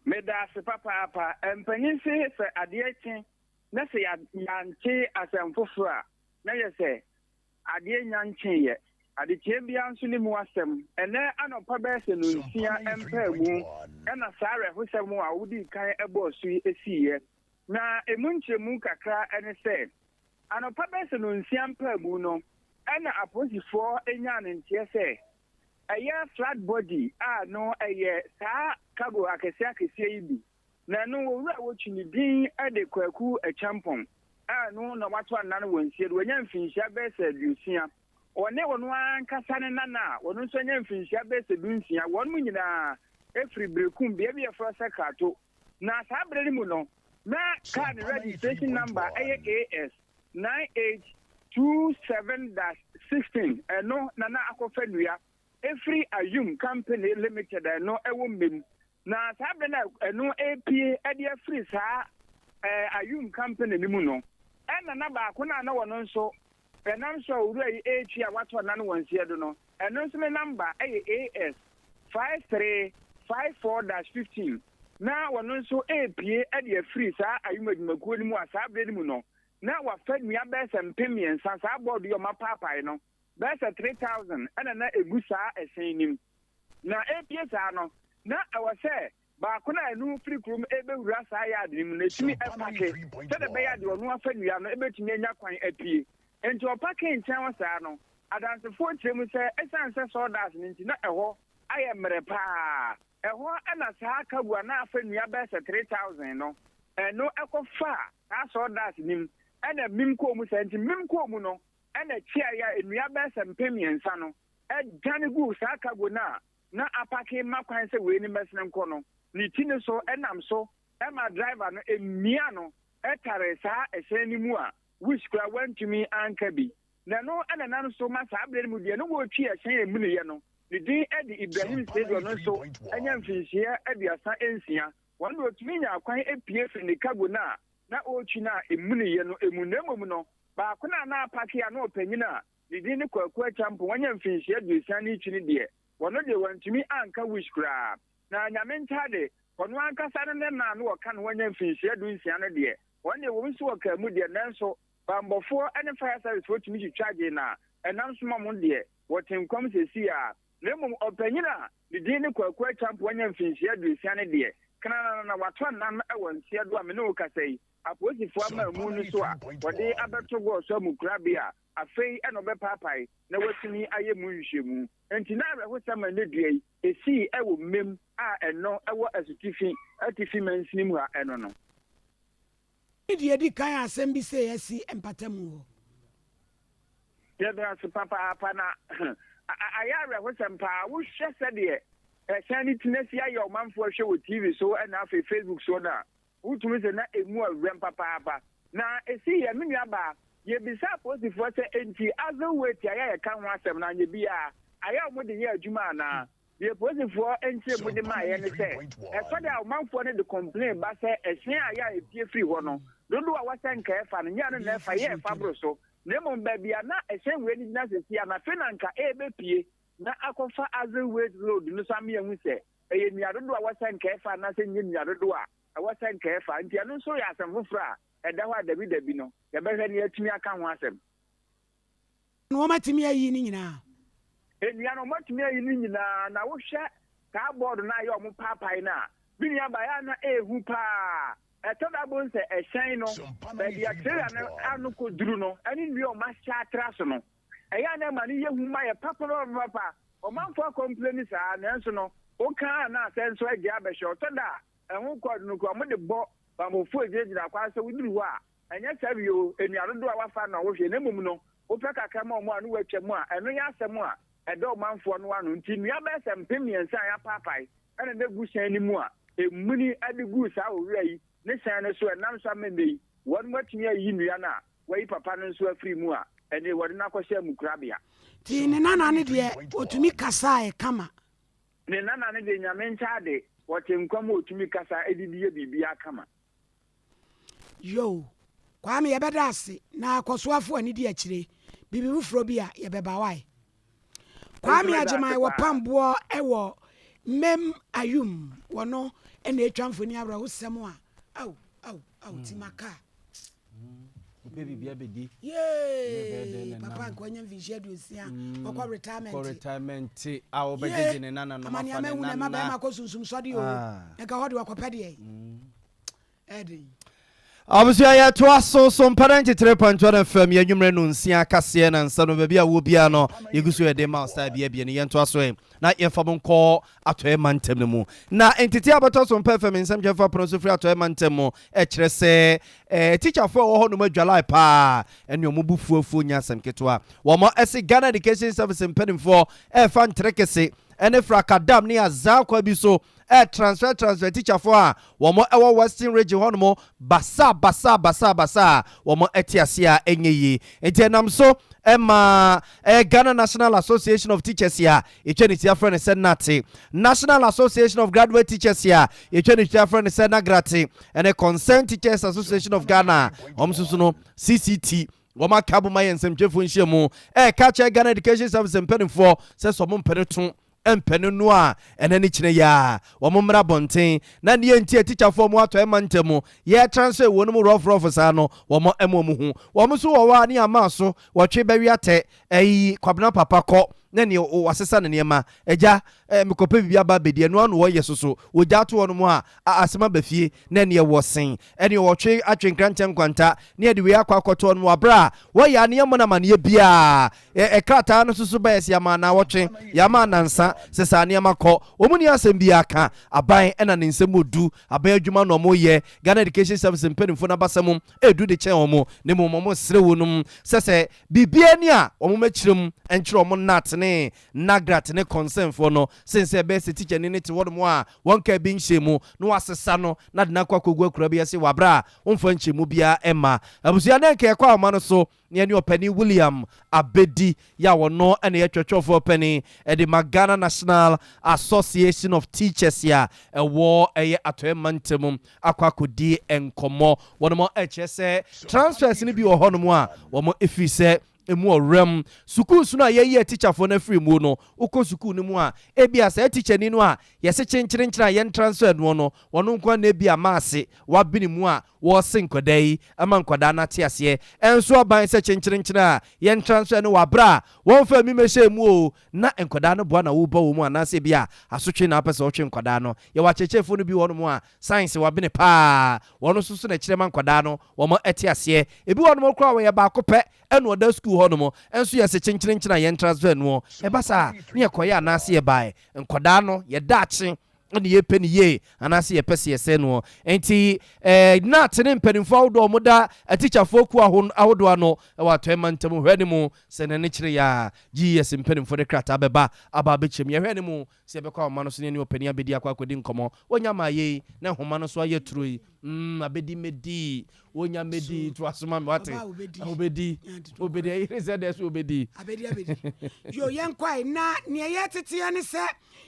me da se papa empanyin se ade akin na se yanche asemfofo na ye se ade nyanche ye ade chebia nso ni mu asem ene anopa be se no nsia empa mu ena sare hosem a wudi kan ebo su esiye na emunchemu kakra ene se anopa be se no nsia empa mu no ena aposifo enya ne ntie se aya flat body no eye sa cargo akese ibi na no wura wochini din ade kwaku achampon no na wato anan wonsie do nya mfinhia be se dusia one wono ankasa ne nana wono so nya mfinhia be se dunsia won mu nyina efri brekum bia bia for sekato na sa breli mu no na card registration number AS 9827-16 no nana akofenua every Ayum company limited no ewo mem na sabe na no APA e free sa Ayum company ni mu no ena na ba ko na wono nso enam so uru ayi echi a wato na no wansie do no eno nso me number AS 5354-15 na wono nso APA e free sa Ayum adwumakuo ni mu a sabe ni mu no na wa fadua be se mpemien sa board yo mapapa no that's a 3,000 and na egusa esenim na APS no na awase ba ko na enu free room ebe wura sa ya adim na timi epake se de be ya de onu afadua no ebetimi anya kwan apie enti opake nchen wasa no adansefo tiremu se esanse sodas nti na eho aye mrepa eho na sa kagua na afadua be se 3,000 no eno ekofa na sodas nim ena mimko mu se nti mimko mu no ena chia ya enua be se mpemiensa no gane gu sa kago na apake makwan se we ni mesne nko no ni tine so enam so ema driver no emia no etare sa ehye ni mu a wish kura wantumi anka bi na no ana nan so ma saa abrɛ mu deɛ no wɔtwi ɛhyɛn emu ne yɛ no ne din ɛde Ibrahim Stadium no so ɛnyɛ mfinhyia aduasa nsia wɔn de otumi nya akwan epie fi ne kago na ɔtwi na emu ne yɛ no emu na emu no baako na apake a na ɔpanyin a ne din ne Kwaku Achampo wɔnyɛ mfinhyia aduasa ne twi ne deɛ wɔn de wɔntumi anka wish kura na nyame ntade wɔn ankasa no ne na no wɔka no wɔnyɛ mfinhyia aduasa no deɛ wɔn de wɔn nso wɔka mu deɛ nanso bambɔfoɔ ne fire service wɔtumi twitwa na ɛnam so ma mo deɛ wɔtenkwam sesi a na mmom ɔpanyin a ne din ne Kwaku Achampo wɔnyɛ mfinhyia aduasa no deɛ kana na watɔ nam ɛwɔ nsia do a me ne wo kasa yi apolisifoɔ ama mu no so a wɔde abɛto gɔ so mu kurabe a afei ɛna ɔbɛpaapae na watumi ayɛ mu nhwehwɛmu nti na awerɛhosɛm a ne dua yi ɛsii ɛwɔ mmem a ɛno ɛwɔ asutifi atifi mansini mu a ɛno no dua di kan asɛm bi sɛ yɛsi mpatamu hɔ yɛbɛra so papaapa na ayɛ awerɛhosɛm paa wohwɛ sɛdeɛ ɛhyɛn ne tena si ayɛ ɔmanfoɔ hwɛ wɔ TV so ɛna afei Facebook so na wotumi sɛ na emu awurɛm papaapa na esi yɛ me nuaba yɛbisa apolisifoɔ sɛ enti azoweti ayɛ yɛka ho asɛm na anyɛ bi a ayɛ ɔmo de yɛ adwuma anaa yɛ apolisifoɔ nkyerɛ mu de ma ayɛ ne sɛ ɛfɛ de a ɔmanfoɔ no de complain ba sɛ ɛhyɛn ayɛ a epie firi hɔ no dodo a wɔsɛ nka ɛfa no nyɛ no na ɛfa yɛ ɛfa boro so na mmom baabi a na ɛhyɛn wei ne gyina sɛsi a na afei na nka ɛbɛpie na akɔfa azoweti road no so ama yɛhu sɛ ɛyɛ nnua dodo a wɔsɛ nka ɛfa anaasɛ nyɛ nnua dodo a ɛwɔsɛ nka ɛfa nti ɛno nso yɛ asɛm foforɔ a ɛda hɔ a dabi no yɛbɛhwɛ ne yɛatumi aka ho asɛm na wɔmatumi ayi ne nyinaa nnua no wɔmatumi ayi ne nyinaa na wohwɛ kaa bɔɔdo no a yɛ ɔmo paapae no a bi nua baeɛ na ɛɛhu paa ɛtɔ da bo sɛ ɛhyɛn no baabi a trailer no ano kɔduru no ɛne nnua ɔma hyɛ atra so no ɛyɛ na ma no yɛhu ma yɛ papa no papa ɔmanfoɔ complain saa nanso no wokaa na asɛ nso agye abɛhyɛ ɔtɔ da ɛho kɔdo no kɔ ɔmo de bɔ bambofoɔ gyinagyina kwa sɛ woduru hɔ a ɛnyɛ sɛ bio nnua dodo a wafa na wohwɛ na mmom no wopɛ kakra ma ɔmo a no watwa mu a ɛno yɛ asɛm a ɛdɔ ɔmanfoɔ no ano nti nnua bɛyɛ sɛ mpem mmiɛnsa a yɛapaapae ɛna na gu hyɛn no mu a emuni ade gu saa owura yi ne hyɛn no so ɛnam so amembe yi wɔn matumi ayi nnua no a wɔyi papa no nso afiri mu a ɛne wɔde no akɔhyɛ mu kurabea nti ne nana ne deɛ ɔtumi kasa a ɛkama ne nana ne deɛ nyame nkyɛ wɔte nkwam a ɔtumi kasa ɛdidi yɛ biribi akama yo Kwame yɛbɛda ase na akɔsoafo ani di akyire bibi foforɔ bi a yɛbɛba wae Kwame Agyeman wɔ pamboɔ ɛwɔ mem ayum wɔno ɛna atwa mfoni awerɛ wosɛm a au timaka bia bedi papa nkwanya mfinhyia aduosia ɔkɔ retirement a wɔbɛgye ne nana no amane amahu na mabɛma kɔ sunsum sɔde o ɛka hɔ de wakɔpɛ deɛ ɛden abusua ya to aso so mpara ntitre pantwa FM ya nwumre no nsia kaseɛ na nsa no baabi a wo bia no yeguso yɛ de ma star bia ne yɛnto aso na yɛfa bonkɔ atoɛ mantem no mu na entiti abato so mpa FM nsɛm gyefa prono so firi atoɛ mantem mo kyerɛ sɛ teacher for wɔ hɔ no madwalai pa ɛne ɔmo bufuafuo nya asɛm ketewa wɔ mo ɛse Ghana Education Service mpanimfoɔ ɛfa ntrekese ɛne frakadam ne azakwa bi so transfer teacher for a wɔn ɛwɔ Western region hɔ nom basa wɔn ɛte ase a ɛnyɛ yi nti ɛnam so ɛma Ghana National Association of Teachers ya etwa ne tia frɛ ne sɛ nate National Association of Graduate Teachers ya etwa ne tia frɛ ne sɛ nagrate ɛne Concerned Teachers Association of Ghana wɔn soso no CCT wɔn aka boma yɛn nsɛmtwefo nhyia mu ɛka kyɛ Ghana Education Service mpanimfoɔ sɛ sɛ wɔn mpɛne to empene no a ɛna ne kyene ya wɔn mmra bɔnten na ne yɛntie teacher for mu atɔ ɛma ntɛmu yɛ transfer wɔ no mu rough saa no wɔn ɛma mu hu wɔn so wɔ wa ne ama so wɔtwe bɛwi atɛ ɛyi kwabena papa kɔ na ne wasesa ne nneɛma agya mekɔpɛ bibia ba bedi no ano wɔyɛ soso wɔgya to wɔn mu a asema bafie na ne wɔ sen ɛne wɔtwe atwe nkrantɛ nkwanta ne de wei akɔ akɔto no abra wɔyɛ aneɛma na maneɛ bia ɛkrataa no soso bɛyɛ se ama na wɔtwe yama nansa sɛ saa nneɛma kɔ wɔn ni asɛm bia ka aban ɛna ne nsɛm odu aban adwuma no ɔmo yɛ Ghana Education Service mpanimfo na basɛm edu de kyɛn wɔn ne mo sere wɔn sɛ bibia ni a wɔn mɛkyerɛm ɛnkyerɛ wɔn nat ne nagrat ne concern for no since a best teacher in it what more one can be shemu no asesano na de na kwa kogwa kura bia se wabra wonfa nchemu bia emma abusuana nke kwa amano so ne ani opani William Abedi ya wono ene yetwetwofo opani the Magana National Association of Teachers ya ewo eye atoemantemum akwakodi enkomo wono HSA transfers ni bi wo hono a wo efise emu orem sukuu sunu a ye teacher for na free mu no uko sukuu ni mu a ebia sa teacher ni no a yese chencherenchera ye transfer no no wono nkwa na ebia maase wabini mu a wo senkodai ama nkoda na te ase enso aban se chencherenchera ye transfer no wabra won fa mi mehye mu o na nkoda no boa na wo ba wo mu ana se bia asotwe na apese wo twe nkoda no ye wa chechefo no bi wono mu a science wabini pa wono susu na kirema nkoda no wo mo ete ase ebi wono mo kra wo ye ba kopɛ eno da school hono enso ye se chencherenchera ye transfer no eba sa ne yekoya na ase ye bai nkoda no ye daakye ene ye peni ye anase ye pese ye se no enti na tene mpanimfo awdo moda teacher foku ahodo ano wa toemantam hwene mu se ne kire ya GS mpanimfo de krata beba aba bechem ye hwene mu se be kwa mano so ne opani abedi akwa akodi nkomo wonya ma ye na homa no so aye troi abedi medi wonya medi to asoma me wate obedi ire se de so obedi abedi yo yenkwai na ne ye tete ne se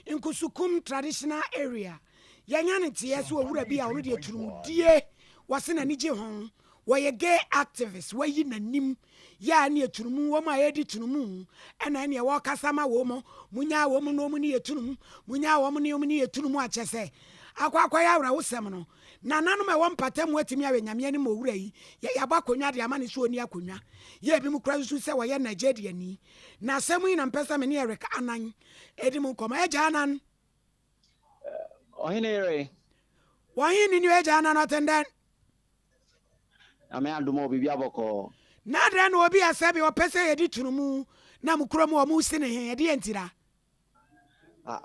nkusukum traditional area yanya ne tie so owura bi a ono de turumudie wase na nije ho woye gay activist wayi nanim ya ne turumu wo ma yedi turumu ena ne wo kasama wo mo munya wo mo no mu ne yeturum munya wo mo ne mu ne yeturum a chese akwa ya wura wosem no na nanu me wo mpatam watimi awe nyame ne mo wura yi ya ba konwa de amane so oni akonwa ye bi mu kra su se woye Nigeria ni na asemu yi na mpesa me ne Eric Anan edi mu koma eja anan ohinere wahini ni eja anan attendant ame adumo bibi aboko na de no obi asabi o pese yedi tunumu na mukro mu o mu sine he yedi entira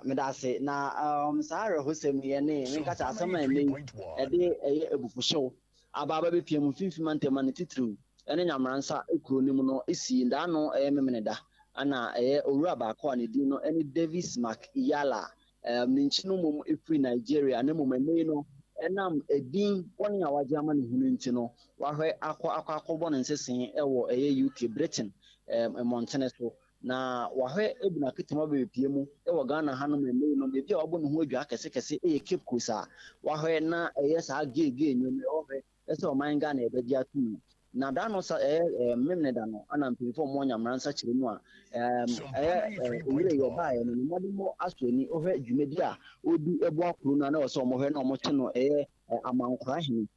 me da se na sare hosem ye ne me ka ta asama ne ede ebufusho ababa be piem finfima ntema ne titru ene nyamransa ekuro nim no esi nda no memene da ana owura ba ko ne din no ene Davis Mark Iyala ninchi no mum efri Nigeria ne mum ene no enam edin woni awaje ama ne hunu nti no wahwe akọ ne nsesen ewo UK Britain Montana so na wahwe ebuna ketema be pie mu ewo Ghana hanom ene no be bia wabo ne ho adwa kese Cape Coast a wahwe na sa gege nyome ohwe ese o man Ghana ebeji atu na da no sa memne da no ana mpinfo mo nyamransa kire mu a owure yo ba no madu mo asoni ohwe dwumedi a odi ebo akuru na wo so mo hwe na mo te no amankora hini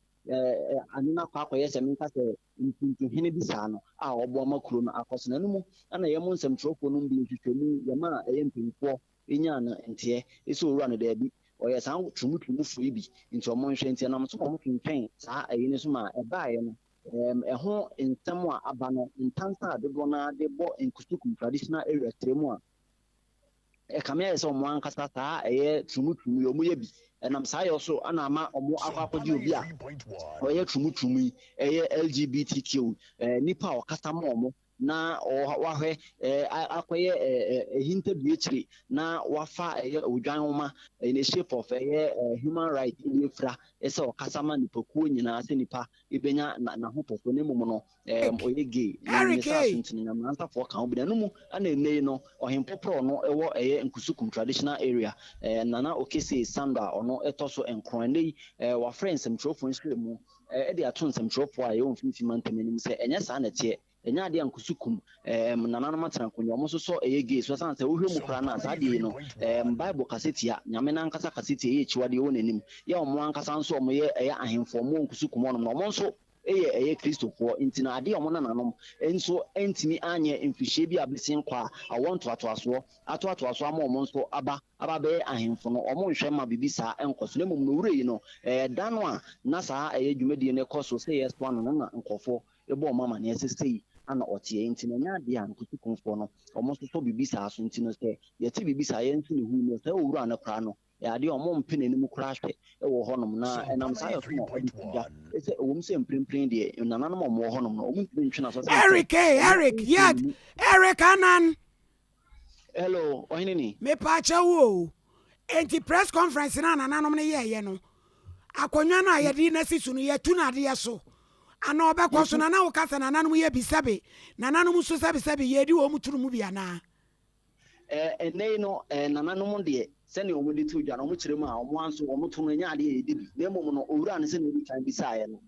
anina kwa yese minka se mpintu hini bi sa no a obo makuru no akosena no mu ana ye mo nsem trofo no mbi ntwetwemu ye ma mpinfo enya na ntie ese owura no da bi oye san tumutumu fo ibi nti omo nhwe ntie na mo so mo twentwen sa ayine so ma ebaaye no ɛho nsɛm a aba no ntansa adebɔ na de bɔ nkusukum traditional area tremu a ɛkame yɛ sɛ ɔmo ankasa saa ɛyɛ tumutumu ɔmo yɛ bi ɛnam saa yɛ so ana ama ɔmo akɔgye obi a ɔyɛ tumutumu yi ɛyɛ LGBTQ nipa a ɔkasa ma ɔmo na wahwe akoye hinta biechiri na wafa odwan homa in a shape of human right in Ifra ese okasama nipokuo nyina se nipa ibenya na hopofo ne mum no oye gay na sa suntin na mansa fo kan obi na mu ana enei no ohempopro no ewo nkusukum traditional area nana okese sanda ono etoso enkronei wa friends mtrofo nshiremu de ato nsɛmtwerɛfoɔ a yɛwɔ mfimfima ntamanim sɛ ɛnyɛ saa na teɛ ɛnyɛ adeɛ nkusukum nananom atena nkonnwa ɔmo nso ɛyɛ gay so san sɛ wohwɛ mu koraa no a saa deɛ no bible kasetia nyame no ankasa kasetia ɛyɛ akyiwadeɛ wɔ n'anim yɛ ɔmo ankasa nso ɔmo yɛ ɛyɛ ahemfo ɔmo nkusukum ɔnom na ɔmo nso ɛyɛ kristofoɔ nti na adeɛ ɔmo nananom nso ɛntimi anyɛ mfirihyia bi abɛsen kɔ a awɔ ntoatoasoɔ atoatoasoɔ ama ɔmo nso aba bɛyɛ ahemfo no ɔmo nhwɛ ma bibi saa ɛnkɔ so na mmom no wura yi no da no a na saa ɛyɛ dwumadie no ɛkɔ so sɛ yɛ so ano no na nkɔfoɔ ɛbɔ ɔmo ama ne ɛsɛ sɛ ana ɔteɛ nti na nya adeɛ a nkusukumfoɔ no ɔmo nso sɔ bibi saa so nti no sɛ yɛte bibi saa yɛn nso ne hu no sɛ owura no koraa no adeɛ ɔmo mpe n'anim koraa hwɛ ɛwɔ hɔnom na ɛnam saa yɛ so na ɔde kugya ɛsɛ ɔwom sɛ mprempren deɛ nananom ɔmo wɔ hɔnom no ɔmo mpire ntwena so Eric Anan Hello, Ohinini. Me pacha wo. Enti press conference na nananom ne ye no. Akonwa na ye di na sisu no ye tu na de so. Ana obekọ so na na wo kasa nananom ye bisabe. Nananom so sabe ye di wo muturu mu bia na. Ene no nananom de sene omo de tu dwa no mo kire mu a omo anso omo to no nya de ye di bi. Na emom no owura ne sene bi kan bisaye no.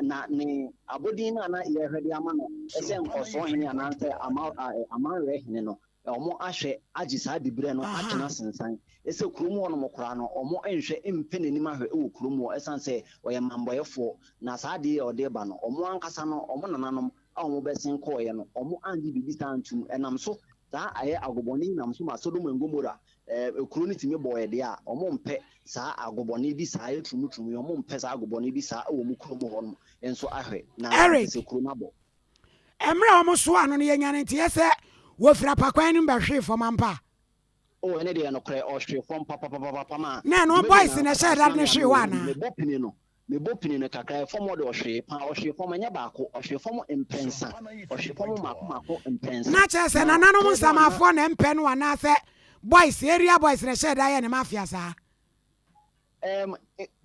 Na ne abodin na ye hwede ama no. Ese nkoso hene ananse ama re hene no. Omo ahwe agi saa dibre no atena sensan ese kurum wo no mokora no omo enhwe empe nanim ahwe e wo kurum wo esanse oye mamboyefo na saa de ode ba no omo ankasa no omo nananom a omo besen koye no omo andi bibi santum enam so saa aye agoboni nam so ma Sodom and Gomorrah ekuru ni timi boye de a omo mpe saa agoboni bi saa etumutum omo mpe saa agoboni bi saa wo mu kurum ho no enso ahwe na ese kurum abo Emre omo so ano ne yenya ne tie se wo fra pakwan nim ba hwe fo mampa. Oh, ene de no kre o hwe fo papa ma. Na no boys ne share that ne hwe wa na. Me bopini no kakra fo mo de o hwe fo manya ba ko o hwe fo mo impensa. O hwe fo mo mako impensa. Na che se na nanom nsamafo na mpe no na se boys area boys ne share that ye ne mafia sa.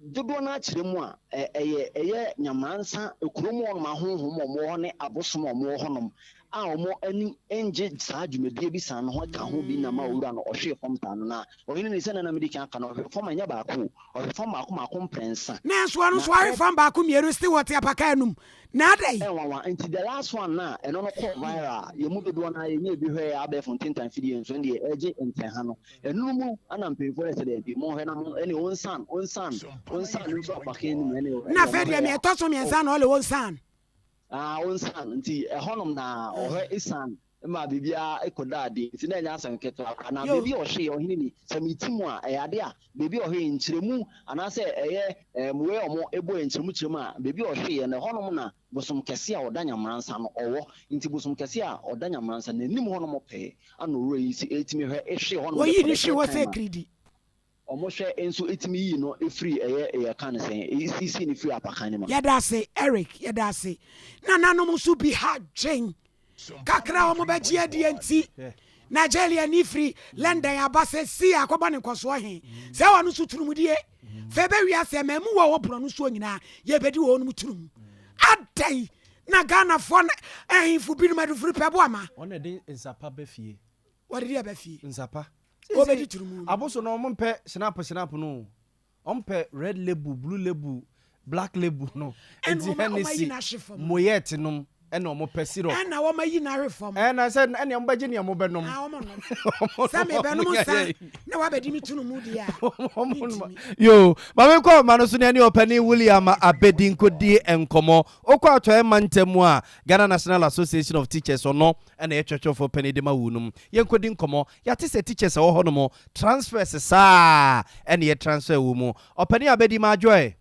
Dodo na kire mu a eye nyamansa ekurom won ma honhom mo ne abosom mo honom a omo ani enje saa dwumadie bi san ho ka ho bi na ma owura no ohwe fom tan na ohini ne sene na mediki aka no ohwe fom anya ba ko ohwe fom mako prensa na so anu so ohwe fom ba ko mieru still what apaka anum na dai wa until the last one na eno no call viral ye mu dodo na ye bi hwe abe fontin tan fidie nso de eje enten ha no enu mu ana mpefo ese de bi mo hwe na ene onsan nso apaka enu ene na fedie me to so me nsan na ole onsan onsan nti honom na ohwe isan ma bibia ekodade nti na nya asan keto na bebi ohwe ohini ni samitimu a eyade a bebi ohwe nchiremu anase eye muwe omo ebo nchiremu a bebi ohwe na honom na bosom kese a odanya mransa no owo nti bosom kese a odanya mransa na nim honom pe anoro yi si etimi hwe ehwe honom oyi ni hwe wo se kridi omo hwe enso etimi yi no efiri eye kan sen isi ni free apakan ni ma yada se Eric yada se na nanom so bi ha dwen kakra omo ba ji adi enti Nigeria ni free London abase si akoba ne koso he se wonu so turumudie fe be wi ase memu wo bro no so nyina ye bedi wo no turum adai na Ghana fo ehimfu bi no madu free pebo ama one de nsapa ba fie what did ba fie nsapa obedi turum aboso no ompe snap no ompe red label blue label black label no enti Hennessy moyet no ena omo pesiro ena wo mayi na reform ena se ena omo baje ne omo benom sa me benom sa na wa bedi mi tunu mu dia yo ma me ko ma no so ne opani William Abedinko di enkomo okwa ato mantemu a Ghana National Association of Teachers ono ena ye twetwe for penny de ma wunum ye nkodi nkomo ya te se teachers wo ho no mo transfers sa ena ye transfer wo mu opani Abedi ma joy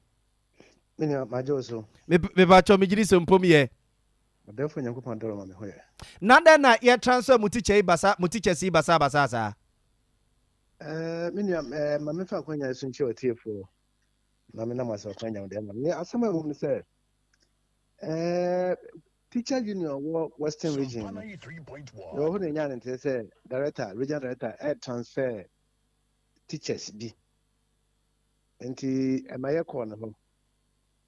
ma joy so me ba cho me giri se mpom ye therefore Nyankopon doro ma me hoye nada na ye transfer mu teacher si basa sa minia ma me fa kwanya so nche otiefo na me na ma so kwanya de ma me asema wo say teacher union western region yo ho ne nya ne say director regional director transfer teachers bi enti ma ye call no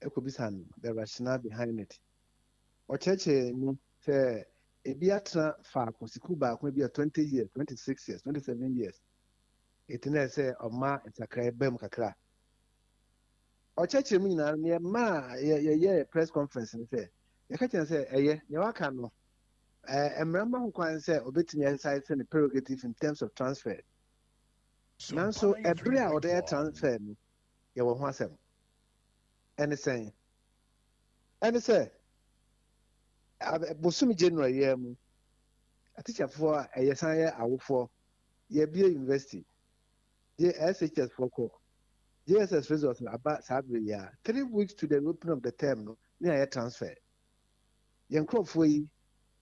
ekobisan the rationale behind it ocheche ni say ebi atra fa ko siku ba ko ebi 20 years 26 years 27 years itina say oma nsakra bem kakra ocheche mu nyina ne ma ye press conference ni say ye ka chen say eye ye waka no emrama ho kwan say obetini inside say the prerogative in terms of transfer nanso every order transfer no ye wo ho asem any say bosumi January year mu a teacher for a yesan ye awofo ye be university ye SHS for ko JSS results about sabre ya 3 weeks to the opening of the term no near transfer yen crofo yi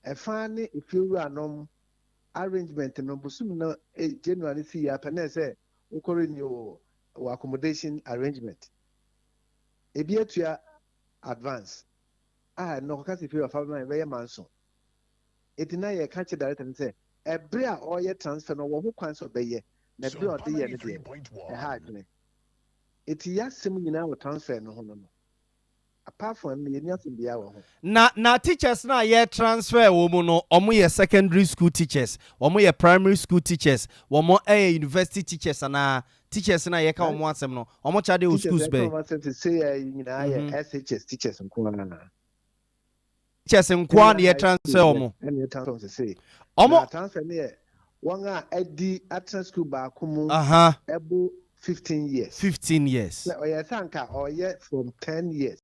e fa ne efiru anom arrangement no bosumi no January see ya pene say ukore ni o accommodation arrangement e bi atua advance no kasi fi of family very manso etina ye catch director say ebrea or ye transfer no wo kwan so beye na ebrea o de ye ne de e ha adwene eti yasem nyina wo transfer no ho no apart from me ni asem bia wo ho na teachers na ye transfer wo mu no omo ye secondary school teachers omo ye primary school teachers omo university teachers na teachers na ye ka omo asem no omo chade o schools be teachers say nyina ye SHS teachers nko na teachers nko na ye transfer omo and ye transfer say omo transfer ne one edi at school ba kumu ebo 15 years 15 years o ye sanka o ye from 10 years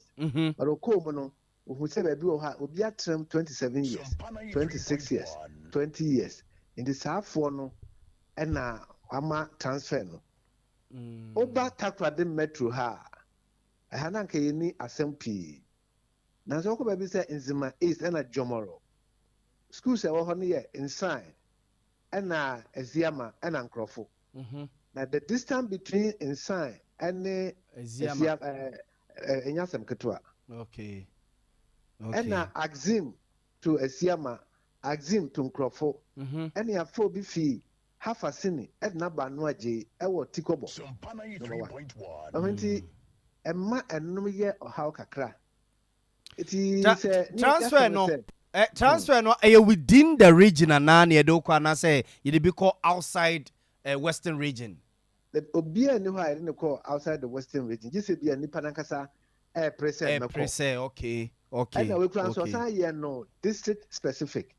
but o ko mu no who say baby o ha obi atrem 27 years 26 years 20 years in the safo no na ama transfer no oba takwade metro ha na nka yeni asem na so ko baby say Nzima East na Jomoro schools e wo ho no ye Insign na Eziama na Nkrofo na the distance between Insign and Eziama enyasem ketwa okay na Axim to Eziama Axim to Nkrofo and ya fo bi fi half a cine na ba no age e wo tikobo Sompa 93.1 ahunti emma enum ye ohaw kakra iti se transfer no transfer no within the region and na na do kwa na say you be call outside western region that obia ni ho a ne call outside the western region just say bia nipa nankasa present na call okay and we can so say ye no district specific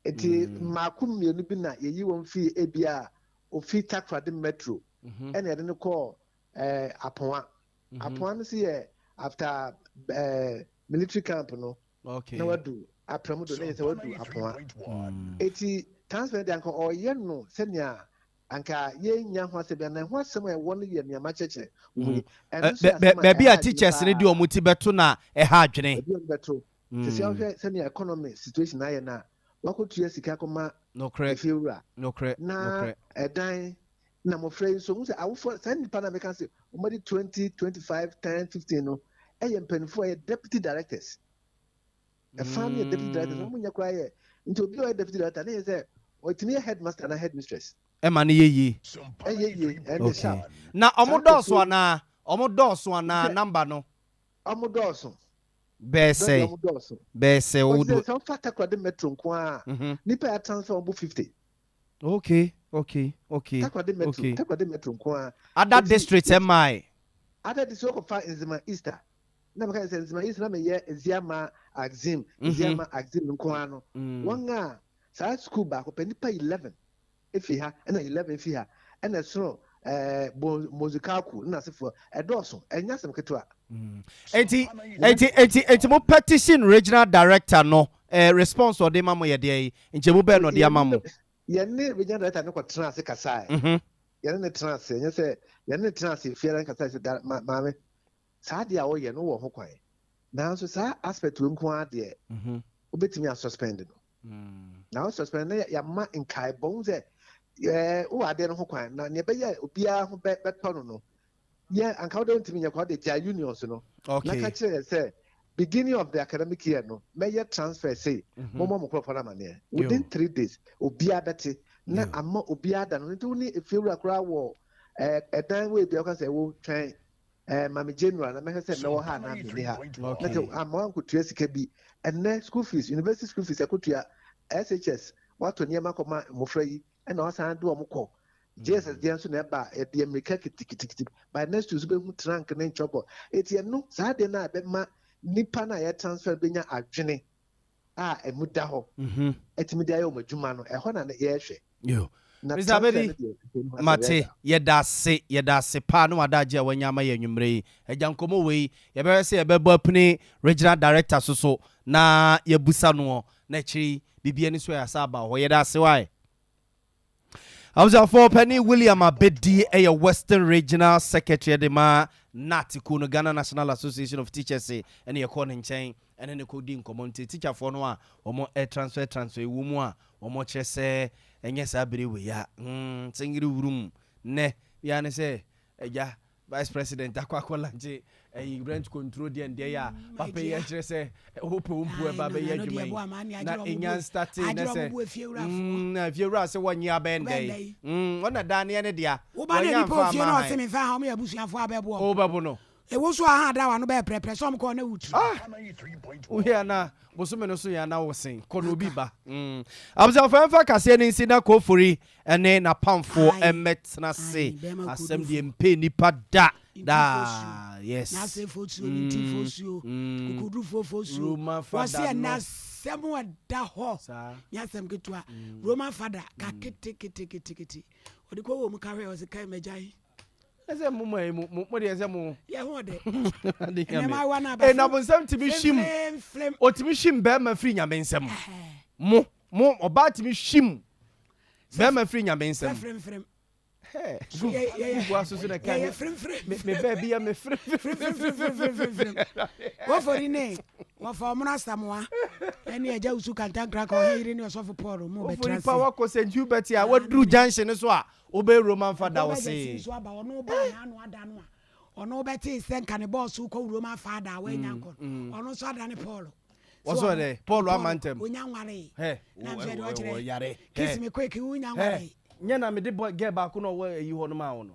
iti makum mienu bi na ye yi won fi ebia ofi takrade metro and ye ne call Apoa no see after military camp no okay na wadu apramudo na yesa wadu Apoa eti transfer de anka o ye no senia anka ye nya ho asebia na ho asem e won ye nya ma cheche baby a teachers ne di omuti beto na e ha adwene beto se hwe senia economy situation na ye na wakotua sika koma efiura na edan na mo frɛ so mu sɛ awofo san nipa na meka sɛ omadi 20 25 10 15 no ɛyɛ mpanifo ɛyɛ deputy directors family deputy directors mo nya kwa yɛ nti obi ɔyɛ deputy director na yɛ sɛ ɔtini headmaster na headmistress ɛma ne yeye ɛne sha na ɔmo dɔɔso ana number no ɔmo dɔɔso bɛsɛ wodo sɛ ɔfa takrade metro nko a nipa ya transfer ɔmo 50 okay takwade metro nko a other districts MI other districts of Nzima East na meka say Nzima East na me ye Eziama Axim nko ano one a sa school ba ko panipa 11 efi ha na 11 fi ha na so mozikaku na sefo edoso enya sem ketwa enti mo petition regional director no response or dey mamo ye dey nche mo be no dey amamo ye ne regional director no ko trans kasai ye ne trans ye say ye ne trans fiara kasai se maame saa de a wo ye no wo ho kwan na so saa aspect we nko ade obetimi a suspend no na suspend na ya ma nkai bon ze wo ade no ho kwan na ne be ye obia ho be to no ye anka wo don't ntimi kwa de ja unions no na ka kire say beginning of the academic year no may transfer say momo mokro na mane within 3 days obia beti na amma obia da no nti ni efewura kra wo edan we bia ka say wo twen mami general na me say no ha na me ha na amma ko tua sika bi enne school fees university school fees ekotua SHS wato niema koma mofra yi na wasan do omko Jesus dia so na ba e de America kitikiti by next to be hu trank na chopo eti no saa de na be ma nipa na ye transfer benya adwene a emuda ho etimi de ayo madwuma no ehɔ na ye hwɛ yo Mr. Bedi mate yedase pa no adaje wanya ma ye nwumre yi agyankomo wei ye be se ye bebo apni regional director so na ye busa no na chiri bibia ni so ya saba ho yedase wai for Penny William Abedi a Western Regional Secretary de ma Natiku no Ghana National Association of Teachers and your corner chain and then the coding community teacher for no or air transfer woman or more chess and yes I believe we ya sing room ne yana say ya vice president akwakola nje rent control dia ndia ya papa ye kire se hope umpu e baba ye adwuma na enyan starting na se na viewra se wonyi abende ona dane ne dia wonya fa ma o se me fa ha o me abusuafo abebo o bebo no e wo so aha da wa no be prepare so ko na wutu o ya na bosume no so ya na wo sen kono bi ba abza fa kase ni nsi na kofori ene na pamfo emet na se asem die mpe nipa da yes na se fotu ni ti fosu kukudu fosu wase na semu da ho ya sem ketua Roman father ka kete odiko wo mu kare o se kai mejai ese mo de ese mo ye ho de na bonsam timi shim o timi shim be ma firi nyame nsem mo oba timi shim be ma firi nyame nsem frem gua so na kan me baby ya me frem wo for ne wo for mo na samoa ene eja usu kantan kra ka o hiri ni osofo Paul mo be trans for ko se Hubert a wadru junction so a obe Roman father wo se so aba ono ba na no ada no a ono be ti se nkan boss ko Roman father we nyankon ono so ada ne Paul so de Paul amantem onya nware na je do kire kiss me quick unya nware nya na me de get back no wa yi ho no ma wo no